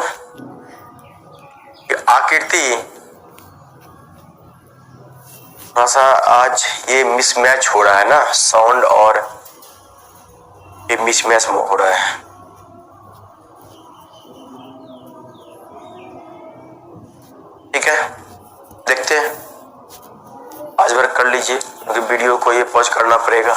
कि आकृति, थोड़ा सा आज ये मिसमैच हो रहा है ना, साउंड और ये मिसमैच हो रहा है। ठीक है, देखते हैं, आज भर कर लीजिए क्योंकि वीडियो को ये पॉज करना पड़ेगा।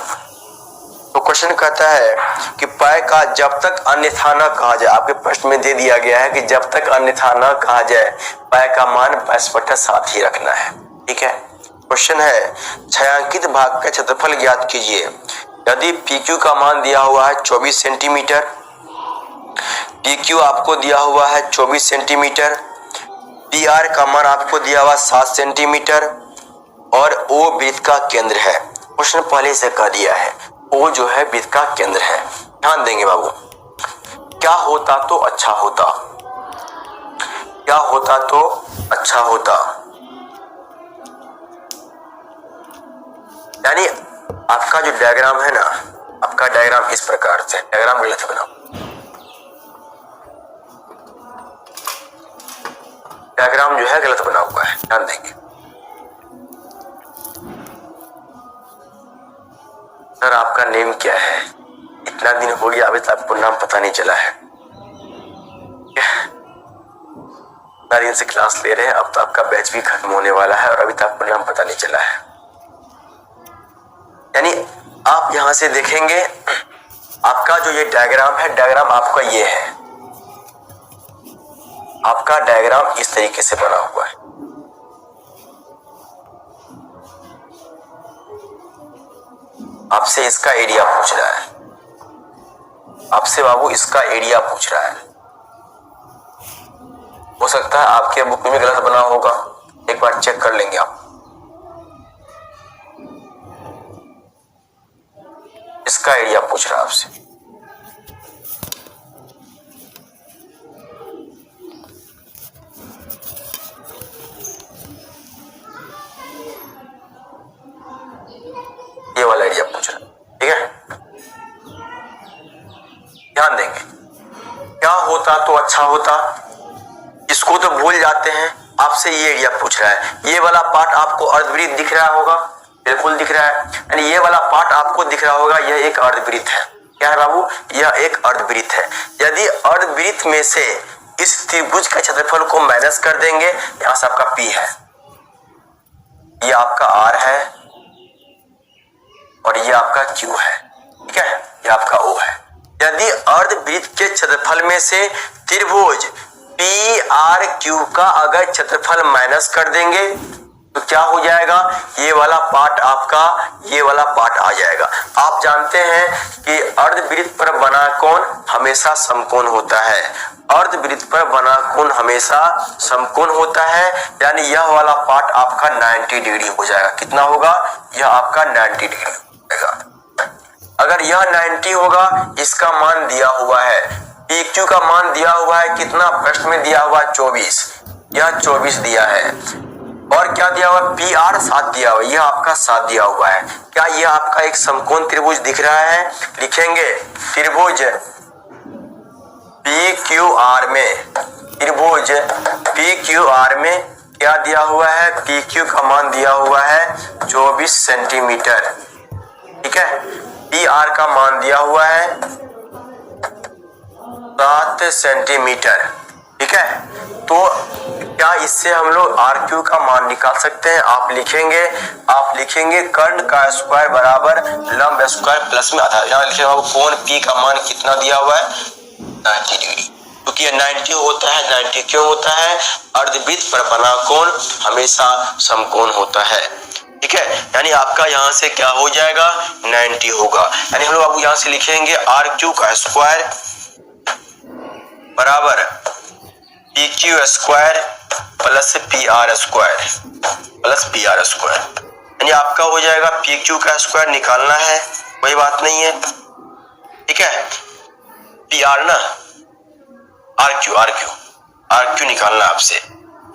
तो क्वेश्चन कहता है कि पाए का जब तक अन्यथा न कहा जाए, आपके प्रश्न में दे दिया गया है कि जब तक अन्यथा न कहा जाए पाए का मान 22/7 ही रखना है। ठीक है। क्वेश्चन है छायांकित भाग का क्षेत्रफल ज्ञात कीजिए। यदि PQ का मान दिया हुआ है 24 सेंटीमीटर, PQ आपको दिया हुआ है 24 सेंटीमीटर, PR का मान आपको दिया हुआ 7 सेंटीमीटर और O वृत्त का केंद्र है। क्वेश्चन पहले से कह दिया है, O जो है वृत्त का केंद्र है। ध्यान देंगे बाबू, क्या होता तो अच्छा होता, क्या होता तो अच्छा होता, यानी आपका जो डायग्राम है ना, आपका डायग्राम इस प्रकार से, डायग्राम गलत बनाओ, डायग्राम जो है गलत बना हुआ है, ध्यान देंगे। सर आपका नेम क्या है? इतना दिन हो गया अभी तक आपको नाम पता नहीं चला है। इतना दिन से क्लास ले रहे हैं, अब तो आपका बैच भी खत्म होने वाला है और अभी तक आपको नाम पता नहीं चला है। यानी आप यहां से देखेंगे, आपका जो ये डायग्राम है, डायग्राम आपका ये है, आपका डायग्राम इस तरीके से बना हुआ है। आपसे इसका एरिया पूछ रहा है, आपसे बाबू इसका एरिया पूछ रहा है। हो सकता है आपके बुक में गलत बना होगा, एक बार चेक कर लेंगे आप। इसका एरिया पूछ रहा है आपसे। ये वाला एरिया पूछ रहा है, ठीक है। ध्यान देंगे, क्या होता तो अच्छा होता, इसको तो भूल जाते हैं, आपसे ये एरिया पूछ रहा है। ये वाला पार्ट आपको अर्धवृत्त दिख रहा होगा, बिल्कुल दिख रहा है, यानी ये वाला पार्ट आपको दिख रहा होगा, यह एक अर्धवृत्त है। क्या है बाबू? यह एक अर्धवृत्त है। यदि अर्धवृत्त में से इस त्रिभुज का क्षेत्रफल को माइनस कर देंगे, यहां से आपका P है, ये आपका R है और ये आपका Q है, ठीक है, ये आपका O है। यदि अर्धवृत्त के क्षेत्रफल में से त्रिभुज PRQ का अगर क्षेत्रफल माइनस कर देंगे तो क्या हो जाएगा? ये वाला पार्ट आपका, ये वाला पार्ट आ जाएगा। आप जानते हैं कि अर्धवृत्त पर बना कोण हमेशा समकोण होता है, अर्धवृत्त पर बना कोण हमेशा समकोण होता है, यानी यह वाला पार्ट आपका 90 डिग्री हो जाएगा। कितना होगा? यह आपका 90 डिग्री हो जाएगा। अगर यह 90 होगा, इसका मान दिया हुआ है, PQ का मान दिया हुआ है कितना? प्रश्न में दिया हुआ 24, यह 24 दिया है, और क्या दिया हुआ? PR 7 दिया हुआ, यह आपका 7 दिया हुआ है। क्या यह आपका एक समकोण त्रिभुज दिख रहा है? लिखेंगे त्रिभुज PQR में, त्रिभुज PQR में क्या दिया हुआ है? PQ का मान दिया हुआ है 24 सेंटीमीटर, ठीक है, PR का मान दिया हुआ है 7 सेंटीमीटर, ठीक है। तो क्या इससे हम लोग RQ का मान निकाल सकते हैं? आप लिखेंगे कर्ण का स्क्वायर बराबर लंब स्क्वायर प्लस में आधा। यहाँ लिखे कोण P का मान कितना दिया हुआ है? 90 डिग्री, क्योंकि ये 90 होता है। 90 क्यों होता है? अर्धवृत्त पर बना कोण हमेशा समकोण होता है, ठीक है। यानी आपका यहाँ से क्या हो जाएगा? 90 होगा। यानी हम लोग आपको यहाँ से लिखेंगे RQ का स्क्वायर बराबर PQ square plus PR square plus PR square, यानी आपका हो जाएगा PQ का स्क्वायर निकालना है, कोई बात नहीं है, ठीक है। PR ना, RQ निकालना आपसे।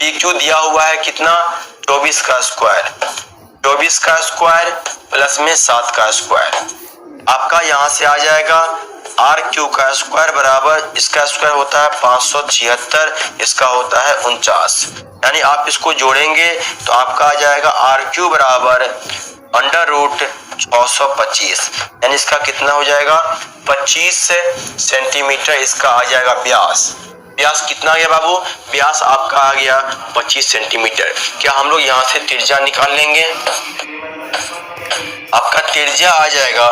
PQ दिया हुआ है कितना? 24 का स्क्वायर, 24 का स्क्वायर प्लस में 7 का स्क्वायर, आपका यहां से आ जाएगा आर क्यू का स्क्वायर बराबर इसका स्क्वायर होता है 576, इसका होता है 49। यानी आप इसको जोड़ेंगे तो आपका आ जाएगा आर क्यू बराबर अंडर रूट 625, यानी इसका कितना हो जाएगा 25 सेंटीमीटर इसका आ जाएगा व्यास। व्यास कितना आ गया बाबू? व्यास आपका आ गया 25 सेंटीमीटर। क्या हम लोग यहाँ से त्रिज्या निकाल लेंगे? आपका त्रिज्या आ जाएगा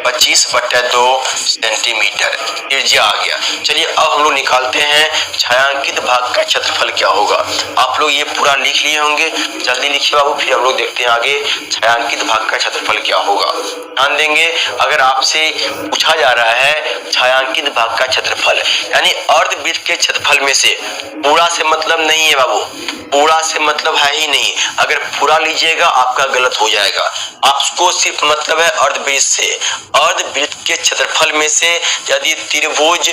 25/2 सेंटीमीटर त्रिज्या आ गया। चलिए अब हम लोग निकालते हैं छायांकित भाग का क्षेत्रफल क्या होगा। आप लोग ये पूरा लिख लिए होंगे, जल्दी लिखिए बाबू, फिर हम लोग देखते हैं आगे छायांकित भाग का क्षेत्रफल क्या होगा। ध्यान देंगे, अगर आपसे पूछा जा रहा है छायांकित भाग का क्षेत्रफल यानी अर्धवृत्त के क्षेत्रफल में से पूरा से मतलब नहीं है बाबू, पूरा से मतलब है ही नहीं। अगर पूरा लीजिएगा आपका गलत हो जाएगा। आपको सिर्फ मतलब है अर्धवृत्त से, अर्धवृत्त के क्षेत्रफल में से यदि त्रिभुज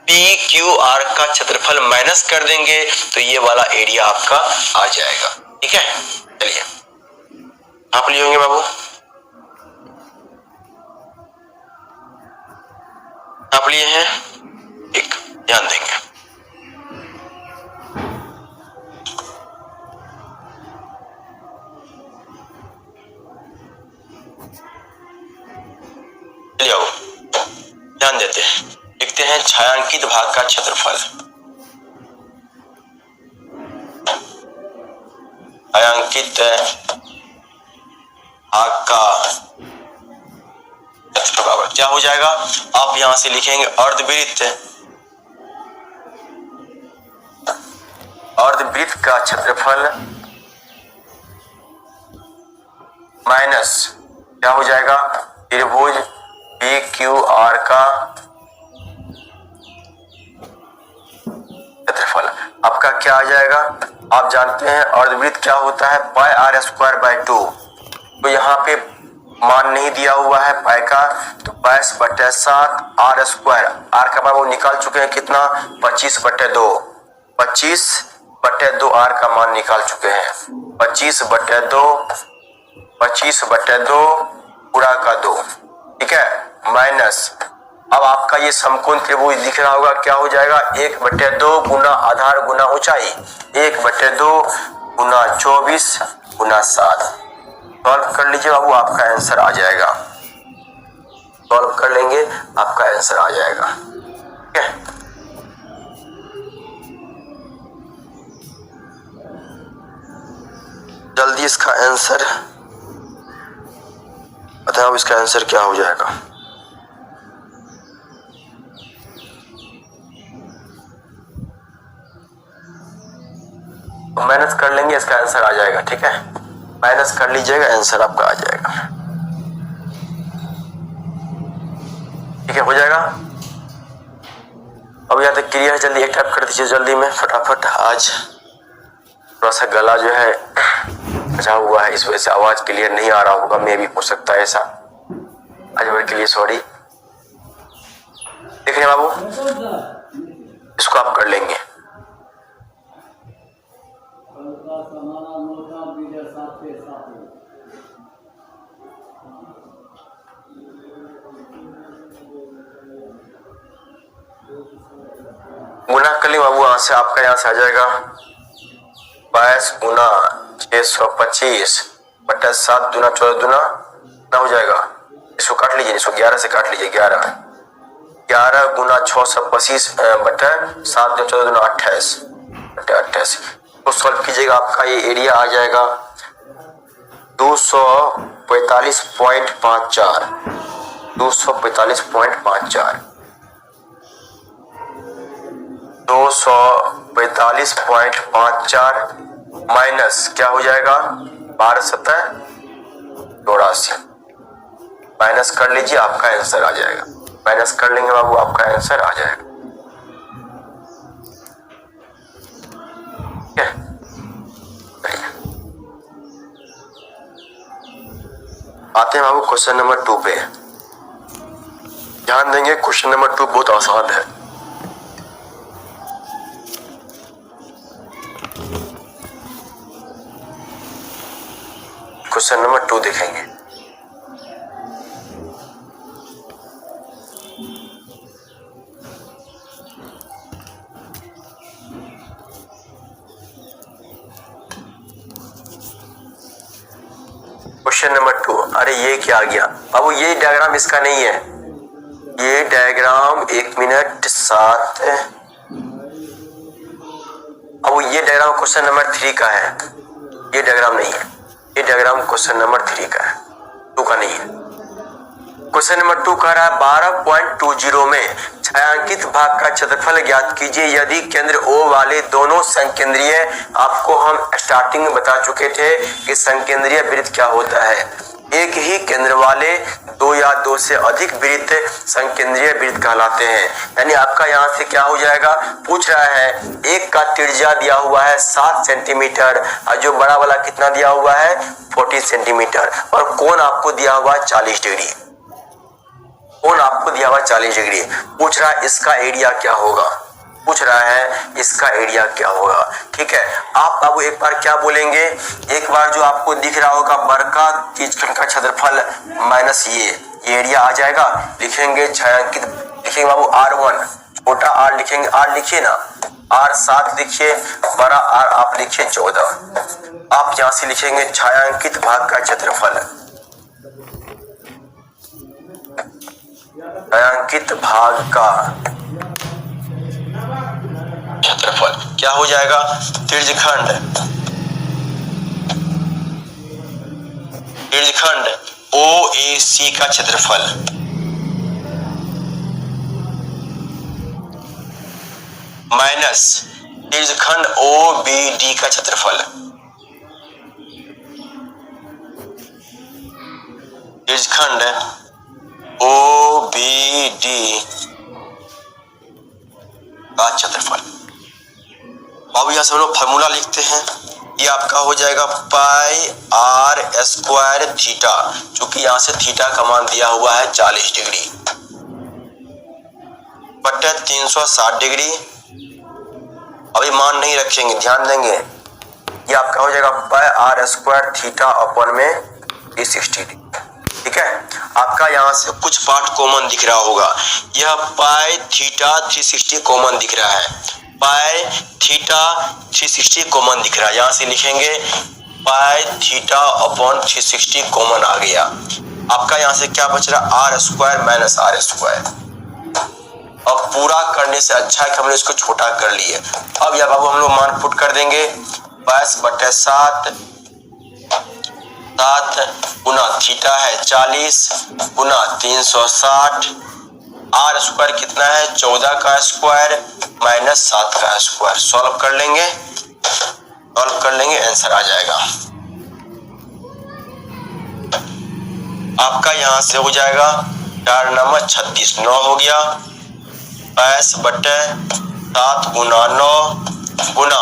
PQR का क्षेत्रफल माइनस कर देंगे तो ये वाला एरिया आपका आ जाएगा। ठीक है, चलिए आप लिए होंगे बाबू, आप लिए हैं, एक ध्यान देंगे। ध्यान देते हैं, लिखते हैं छायांकित भाग का क्षेत्रफल। छायांकित भाग का क्षेत्रफल क्या हो जाएगा? आप यहां से लिखेंगे अर्धवृत्त, अर्धवृत्त का क्षेत्रफल माइनस क्या हो जाएगा? त्रिभुज PQR का क्षेत्रफल आपका क्या आ जाएगा? आप जानते हैं अर्धवृत्त क्या होता है? पाई आर स्क्वायर बाय 2। तो यहाँ पे मान नहीं दिया हुआ है पाई का, तो 22/7 आर स्क्वायर, आर का मान वो निकाल चुके हैं कितना? 25/2, 25/2 आर का मान निकाल चुके हैं। 25/2 पूरा का 2, ठीक है, माइनस अब आपका ये समकोण त्रिभुज दिख रहा होगा, क्या हो जाएगा? 1/2 गुना आधार गुना ऊंचाई, 1/2 गुना 24 गुना 7। सॉल्व कर लीजिए बाबू, आपका आंसर आ जाएगा। सॉल्व कर लेंगे आपका आंसर आ जाएगा। ठीक है, जल्दी इसका आंसर बताओ, इसका आंसर क्या हो जाएगा? माइनस कर लेंगे, इसका आंसर आ जाएगा। ठीक है, माइनस कर लीजिएगा, आंसर आपका आ जाएगा। ठीक है, हो जाएगा। अब यहाँ तक क्लियर है, जल्दी एक टाइप कर दीजिए जल्दी में फटाफट। आज थोड़ा सा गला जो है बचा हुआ है, इस वजह से आवाज क्लियर नहीं आ रहा होगा, मैं भी हो सकता है ऐसा। आज मेरे के लिए सॉरी। देख रहे हैं बाबू, इसको आप कर लेंगे। गुना कर ली बाबू, यहाँ से आपका यहाँ से आ जाएगा 22 गुना 625/7 दूना 14 दूना ना हो जाएगा। इसको काट लीजिए, इसको 11 से काट लीजिए। 11 गुना 625/7 14 दूना 28 तो सॉल्व कीजिएगा, आपका ये एरिया आ जाएगा 245.54 245.54 245.54 माइनस क्या हो जाएगा? 12/7 माइनस कर लीजिए, आपका आंसर आ जाएगा। माइनस कर लेंगे बाबू, आपका आंसर आ जाएगा। ठीक है, आते हैं बाबू क्वेश्चन नंबर 2 पे। ध्यान देंगे, क्वेश्चन नंबर 2 बहुत आसान है। क्वेश्चन नंबर 2 देखेंगे। Question number 2। अरे ये क्या आ गया बाबू, ये डायग्राम इसका नहीं है, ये डायग्राम 1 मिनट 7। अब ये डायग्राम क्वेश्चन नंबर 3 का है, ये डायग्राम नहीं है, ये डायग्राम क्वेश्चन नंबर 3 का है, 2 का नहीं है। क्वेश्चन नंबर 2 कह रहा है 12.20 में छायांकित भाग का क्षेत्रफल ज्ञात कीजिए यदि केंद्र O वाले दोनों संकेंद्रीय, आपको हम स्टार्टिंग में बता चुके थे कि संकेंद्रीय वृत्त क्या होता है। एक ही केंद्र वाले 2 या 2 से अधिक वृत्त संकेंद्रीय वृत्त कहलाते हैं। यानी आपका यहाँ से क्या हो जाएगा, पूछ रहा है एक का त्रिज्या दिया हुआ है 7 सेंटीमीटर और जो बड़ा वाला कितना दिया हुआ है 40 सेंटीमीटर, और कोण आपको दिया हुआ है 40 डिग्री, कोण आपको दिया हुआ 40 डिग्री। पूछ रहा है इसका एरिया क्या होगा, पूछ रहा है इसका एरिया क्या होगा। ठीक है, आप बाबू एक बार क्या बोलेंगे, एक बार जो आपको दिख रहा होगा बड़का त्रिज्यखंड का क्षेत्रफल माइनस ये एरिया आ जाएगा, लिखेंगे छायांकित, लिखेंगे बाबू R1, छोटा r लिखेंगे, r लिखिए ना, r 7 लिखिए, बड़ा r आप लिखिए 14। आप यहां से लिखेंगे छायांकित भाग का क्षेत्रफल, छायांकित भाग का क्षेत्रफल क्या हो जाएगा, त्रिज्यखंड OAC का क्षेत्रफल माइनस त्रिज्यखंड OBD का क्षेत्रफल, त्रिज्यखंड OBD का क्षेत्रफल। अब यहां से हम लोग फॉर्मूला लिखते हैं, ये आपका हो जाएगा पाई r स्क्वायर थीटा, चूंकि यहां से थीटा का मान दिया हुआ है 40 डिग्री बटे 360 डिग्री। अभी मान नहीं रखेंगे, ध्यान देंगे, ये आपका हो जाएगा पाई r स्क्वायर थीटा अपन में 360 डिग्री। ठीक है, आपका यहाँ से कुछ पार्ट कॉमन दिख रहा होगा, यह पाई थीटा 360 कॉमन दिख रहा है, पाई थीटा 360 कॉमन दिख रहा है, यहाँ से लिखेंगे पाई थीटा अपॉन 360 कॉमन आ गया। आपका यहाँ से क्या बच रहा, r square minus r square. अब पूरा करने से अच्छा है कि हमने इसको छोटा कर लिए। अब यह बाबू हम लोग मान पुट कर देंगे 22/7 गुना थीटा है 40 गुना 360, r स्क्वायर कितना है 14 का स्क्वायर माइनस 7 का स्क्वायर। सॉल्व कर लेंगे, आंसर आ जाएगा। आपका यहां से हो जाएगा 4 नंबर 36, 9 हो गया 22/7 गुना 9 गुना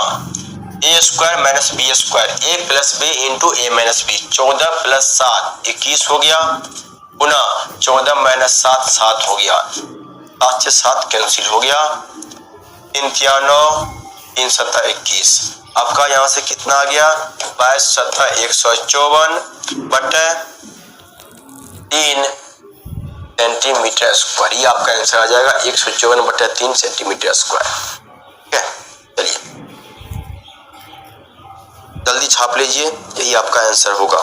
a square minus B square, a plus B into A minus B, 14 + 7 21 हो गया गुना 14 माइनस 7 7 हो गया, 7 से 7 कैंसिल हो गया, 3 × 9 3 × 7 21। आपका यहाँ से कितना आ गया 22 × 7 154 बटे 3 सेंटीमीटर स्क्वायर। ये आपका आंसर आ जाएगा 154 बटे 3 सेंटीमीटर स्क्वायर। ठीक है, चलिए जल्दी छाप लीजिए, यही आपका आंसर होगा।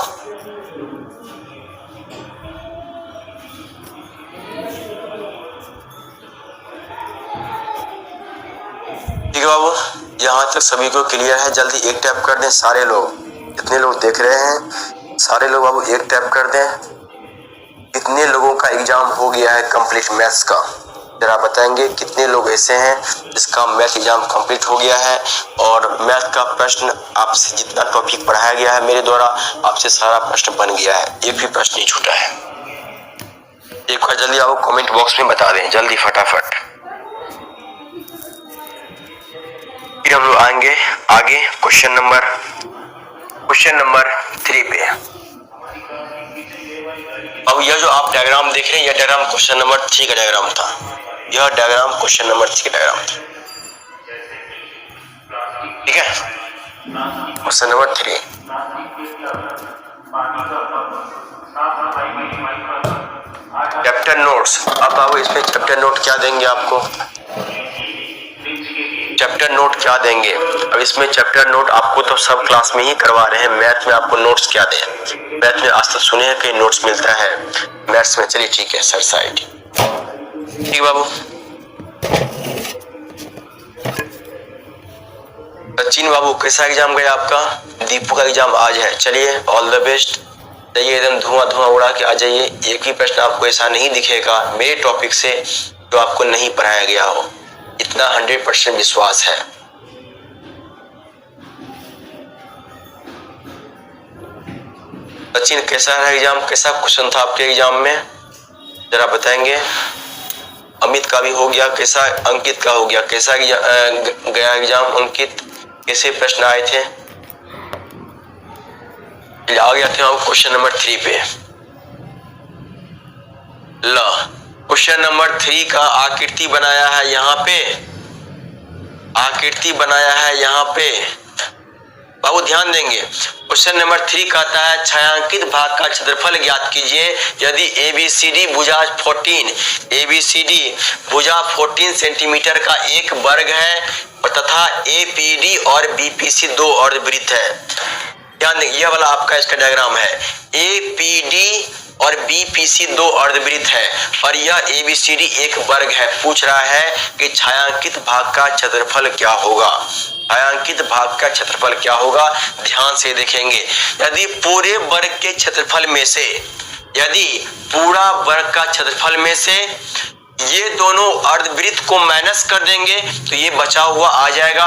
ठीक है बाबू, यहाँ तक सभी को क्लियर है। जल्दी एक टैप कर दें सारे लोग, कितने लोग देख रहे हैं सारे लोग बाबू एक टैप कर दें। कितने लोगों का एग्जाम हो गया है कंप्लीट मैथ्स का, जरा बताएंगे कितने लोग ऐसे हैं जिसका मैथ एग्जाम कंप्लीट हो गया है और मैथ का प्रश्न आपसे जितना टॉपिक पढ़ाया गया है मेरे द्वारा आपसे सारा प्रश्न बन गया है, एक भी प्रश्न नहीं छूटा है। एक बार जल्दी आप कमेंट बॉक्स में बता दें, जल्दी फटाफट। फिर हम लोग आएंगे आगे क्वेश्चन नंबर 3 पे। अब यह जो आप डायग्राम देख रहे हैं, यह डायग्राम क्वेश्चन नंबर 3 का डायग्राम था। यह डायग्राम क्वेश्चन नंबर 3 का डायग्राम था। ठीक है, क्वेश्चन नंबर 3। चैप्टर नोट्स, अब आप इसमें चैप्टर नोट क्या देंगे आपको, चैप्टर नोट क्या देंगे। अब इसमें चैप्टर नोट आपको तो सब क्लास में ही करवा रहे हैं, मैथ में आपको नोट्स क्या दें। मैथ में आज तक सुने हैं कहीं नोट्स मिलता है मैथ्स में? चलिए ठीक है सर, साइड ठीक बाबू। सचिन बाबू कैसा एग्जाम गया आपका? दीपू का एग्जाम आज है, चलिए ऑल द बेस्ट। जाइए एकदम धुआं धुआं उड़ा के आ जाइए। एक ही प्रश्न आपको ऐसा नहीं दिखेगा मेरे टॉपिक से जो आपको नहीं पढ़ाया गया हो, इतना 100% विश्वास है। सचिन कैसा रहा एग्जाम? कैसा क्वेश्चन था आपके एग्जाम में, जरा बताएंगे? अमित का भी हो गया, कैसा? अंकित का हो गया, कैसा गया एग्जाम अंकित? कैसे प्रश्न आए थे? आ गया थे हम क्वेश्चन नंबर 3 पे। ला क्वेश्चन नंबर 3 का आकृति बनाया है यहाँ पे, आकृति बनाया है यहाँ पे बाबू, ध्यान देंगे। क्वेश्चन नंबर 3 कहता है छायांकित भाग का क्षेत्रफल ज्ञात कीजिए यदि ABCD भुजा 14 सेंटीमीटर का एक वर्ग है तथा APD और BPC दो अर्धवृत्त है। ध्यान देंगे, यह वाला आपका इसका डायग्राम है। APD और BPC दो अर्धवृत्त है और यह ABCD एक वर्ग है। पूछ रहा है कि छायांकित भाग का क्षेत्रफल क्या होगा? छायांकित भाग का क्षेत्रफल क्या होगा? ध्यान से देखेंगे। यदि पूरे वर्ग के क्षेत्रफल में से, यदि पूरा वर्ग का क्षेत्रफल में से ये दोनों अर्धवृत्त को माइनस कर देंगे तो ये बचा हुआ आ जाएगा,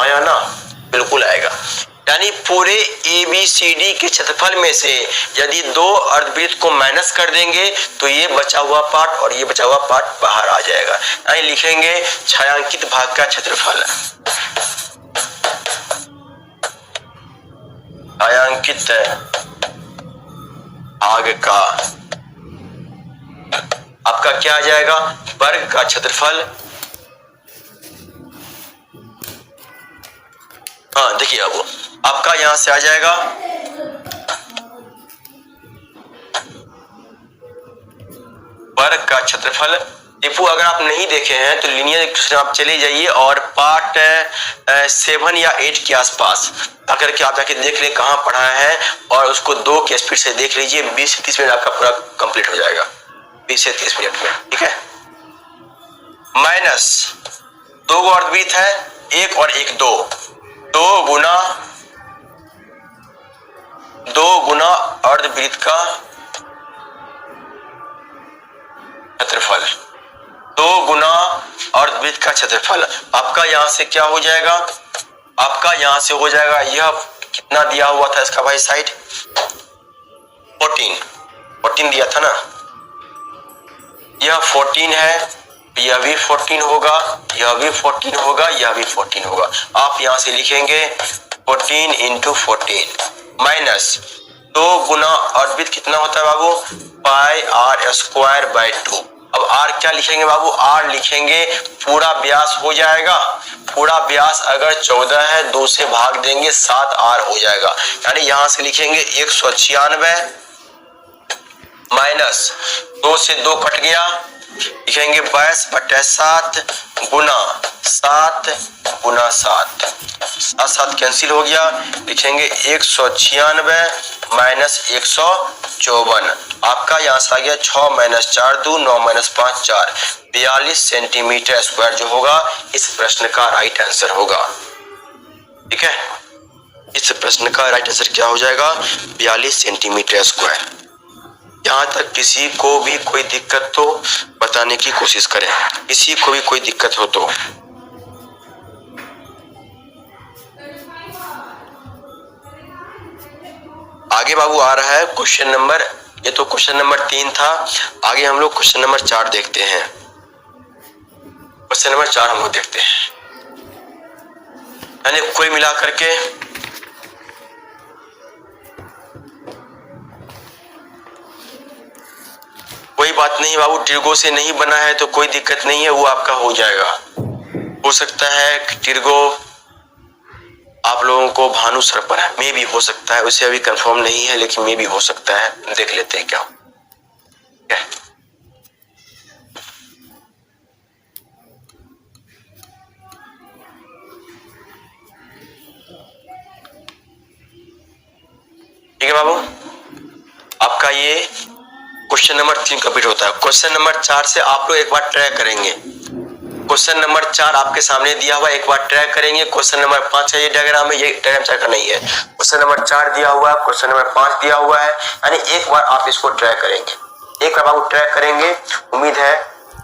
आया ना? बिल्कुल आएगा। यानी पूरे ABCD के क्षेत्रफल में से यदि दो अर्धवृत्त को माइनस कर देंगे तो ये बचा हुआ पार्ट और ये बचा हुआ पार्ट बाहर आ जाएगा। यानी लिखेंगे छायांकित भाग का क्षेत्रफल, छायांकित भाग का आपका क्या आ जाएगा? वर्ग का क्षेत्रफल। हाँ देखिए अब आपका यहां से आ जाएगा वर्ग का क्षेत्रफल। टिप्पू अगर आप नहीं देखे हैं तो लीनियर इक्वेशन आप चले जाइए और पार्ट 7 या 8 के आसपास आकर के आप जाके देख ले कहाँ पढ़ा है और उसको 2 के स्पीड से देख लीजिए। 20 से 30 मिनट आपका पूरा कंप्लीट हो जाएगा, 20 से 30 मिनट में, ठीक है। माइनस 2 अर्धवृत्त है, 1 और 1 2, 2 गुना अर्धवृत्त का क्षेत्रफल, 2 गुना अर्धवृत्त का क्षेत्रफल। आपका यहां से क्या हो जाएगा? आपका यहां से हो जाएगा, यह कितना दिया हुआ था इसका भाई साइड? 14 दिया था ना, यह 14 है, यह भी 14 होगा, यह भी 14 होगा, यह भी 14 होगा। आप यहां से लिखेंगे 14 इंटू 14 माइनस 2 गुना अर्धवृत्त कितना होता है बाबू? पाई आर स्क्वायर बाई 2। अब आर क्या लिखेंगे बाबू? आर लिखेंगे पूरा व्यास हो जाएगा। पूरा व्यास अगर 14 है 2 से भाग देंगे 7 आर हो जाएगा। यानी यहां से लिखेंगे 196 माइनस 2 से 2 कट गया, लिखेंगे 22/7 गुना 7 गुना 7, 7 कैंसिल हो गया, लिखेंगे 196 माइनस 154। आपका यहाँ से आ गया 6 माइनस 4 2 9 माइनस 5 4, 42 सेंटीमीटर स्क्वायर जो होगा इस प्रश्न का राइट आंसर होगा। ठीक है, इस प्रश्न का राइट आंसर क्या हो जाएगा? 42 सेंटीमीटर स्क्वायर। यहाँ तक किसी को भी कोई दिक्कत तो बताने की कोशिश करें, किसी को भी कोई दिक्कत हो तो। आगे बाबू आ रहा है क्वेश्चन नंबर, ये तो क्वेश्चन नंबर 3 था, आगे हम लोग क्वेश्चन नंबर 4 देखते हैं। क्वेश्चन नंबर 4 हम लोग देखते हैं, यानी कोई मिला करके कोई बात नहीं बाबू, टिर्गो से नहीं बना है तो कोई दिक्कत नहीं है, वो आपका हो जाएगा। हो सकता है कि टिर्गो आप लोगों को भानु सर पर है, मे भी हो सकता है, उसे अभी कंफर्म नहीं है लेकिन मे भी हो सकता है, देख लेते हैं क्या। ठीक है बाबू, आपका ये क्वेश्चन नंबर 3 कंप्लीट होता है। क्वेश्चन नंबर 4 से आप लोग एक बार ट्राई करेंगे। क्वेश्चन नंबर 4 आपके सामने दिया हुआ है, एक बार ट्राई करेंगे। क्वेश्चन नंबर 5 है, ये डायग्राम है, ये डायग्राम चेक करना नहीं है। क्वेश्चन नंबर 4 दिया हुआ है, क्वेश्चन नंबर 5 दिया हुआ है, यानी एक बार आप इसको ट्राई करेंगे। एक बार आप ट्राई करेंगे, उम्मीद है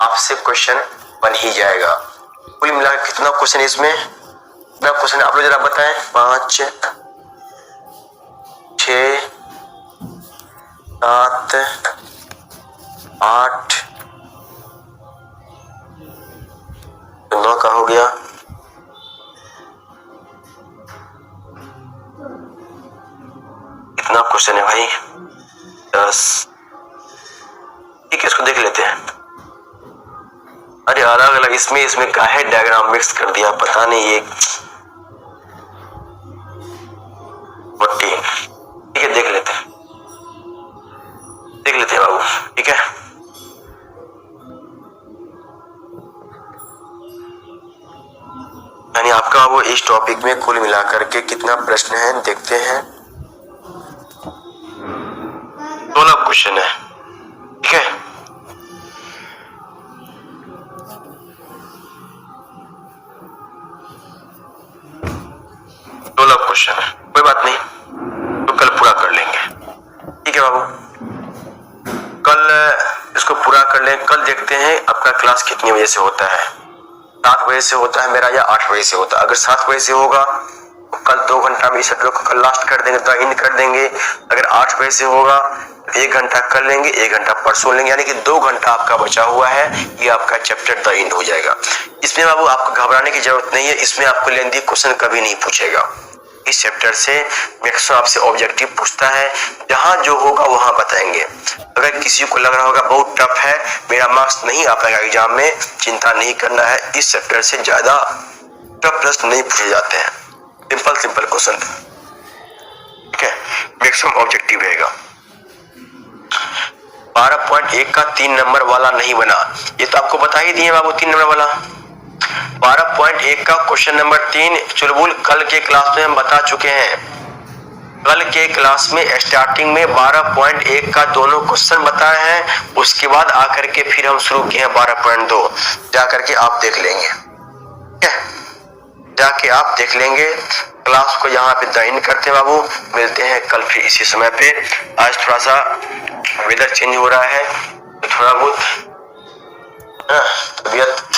आपसे क्वेश्चन बन ही जाएगा। कुल मिलाकर कितना क्वेश्चन है इसमें, कितना क्वेश्चन आप लोग जरा बताएं। 5 6 7 8 9 का हो गया, कितना क्वेश्चन है भाई, 10। ठीक है, इसको देख लेते हैं। अरे अलग अलग इसमें काहे डायग्राम मिक्स कर दिया, पता नहीं ये बट्टी। ठीक है, देख लेते हैं बाबू। ठीक है, यानी आपका वो इस टॉपिक में कुल मिलाकर के कितना प्रश्न है देखते हैं। 16 क्वेश्चन है। ठीक है, क्वेश्चन है, कोई बात नहीं, तो कल पूरा कर लेंगे। ठीक है बाबू, कल इसको पूरा कर लेंगे। कल देखते हैं आपका क्लास कितने बजे से होता है। 7 बजे से होता है मेरा या 8 बजे से होता है। अगर 7 बजे से होगा तो कल 2 घंटा में इस चैप्टर को कल लास्ट कर देंगे, तो इन कर देंगे। अगर 8 बजे से होगा तो 1 घंटा कर लेंगे, 1 घंटा परसों लेंगे, यानी कि 2 घंटा आपका बचा हुआ है। ये आपका चैप्टर द एंड हो जाएगा। इसमें बाबू आपको घबराने की जरूरत नहीं है, इसमें आपको लेंथी क्वेश्चन कभी नहीं पूछेगा। इस चैप्टर से मैक्सिमम आपसे ऑब्जेक्टिव पूछता है, जहां जो होगा वहां बताएंगे। अगर किसी को लग रहा होगा बहुत टफ है, मेरा मार्क्स नहीं आ पाएगा एग्जाम में, चिंता नहीं करना है। इस चैप्टर से ज्यादा टफ प्रश्न नहीं पूछे जाते हैं, सिंपल क्वेश्चन। ठीक है, मैक्सिमम ऑब्जेक्टिव रहेगा। 12.1 का 3 नंबर वाला नहीं बना, ये तो आपको बता ही दिए बाबू। 3 नंबर वाला 12.1 का क्वेश्चन नंबर 3 चुलबुल कल के क्लास में हम बता चुके हैं। कल के क्लास में स्टार्टिंग में 12.1 का दोनों क्वेश्चन बताए हैं, उसके बाद आकर के फिर हम शुरू किए हैं 12.2। जाकर के आप देख लेंगे, ठीक है, जाके आप देख लेंगे। क्लास को यहाँ पे ज्वाइन करते हैं बाबू। मिलते हैं कल फिर इसी समय पे। आज थोड़ा सा वेदर चेंज हो रहा है, तो थोड़ा बहुत तबीयत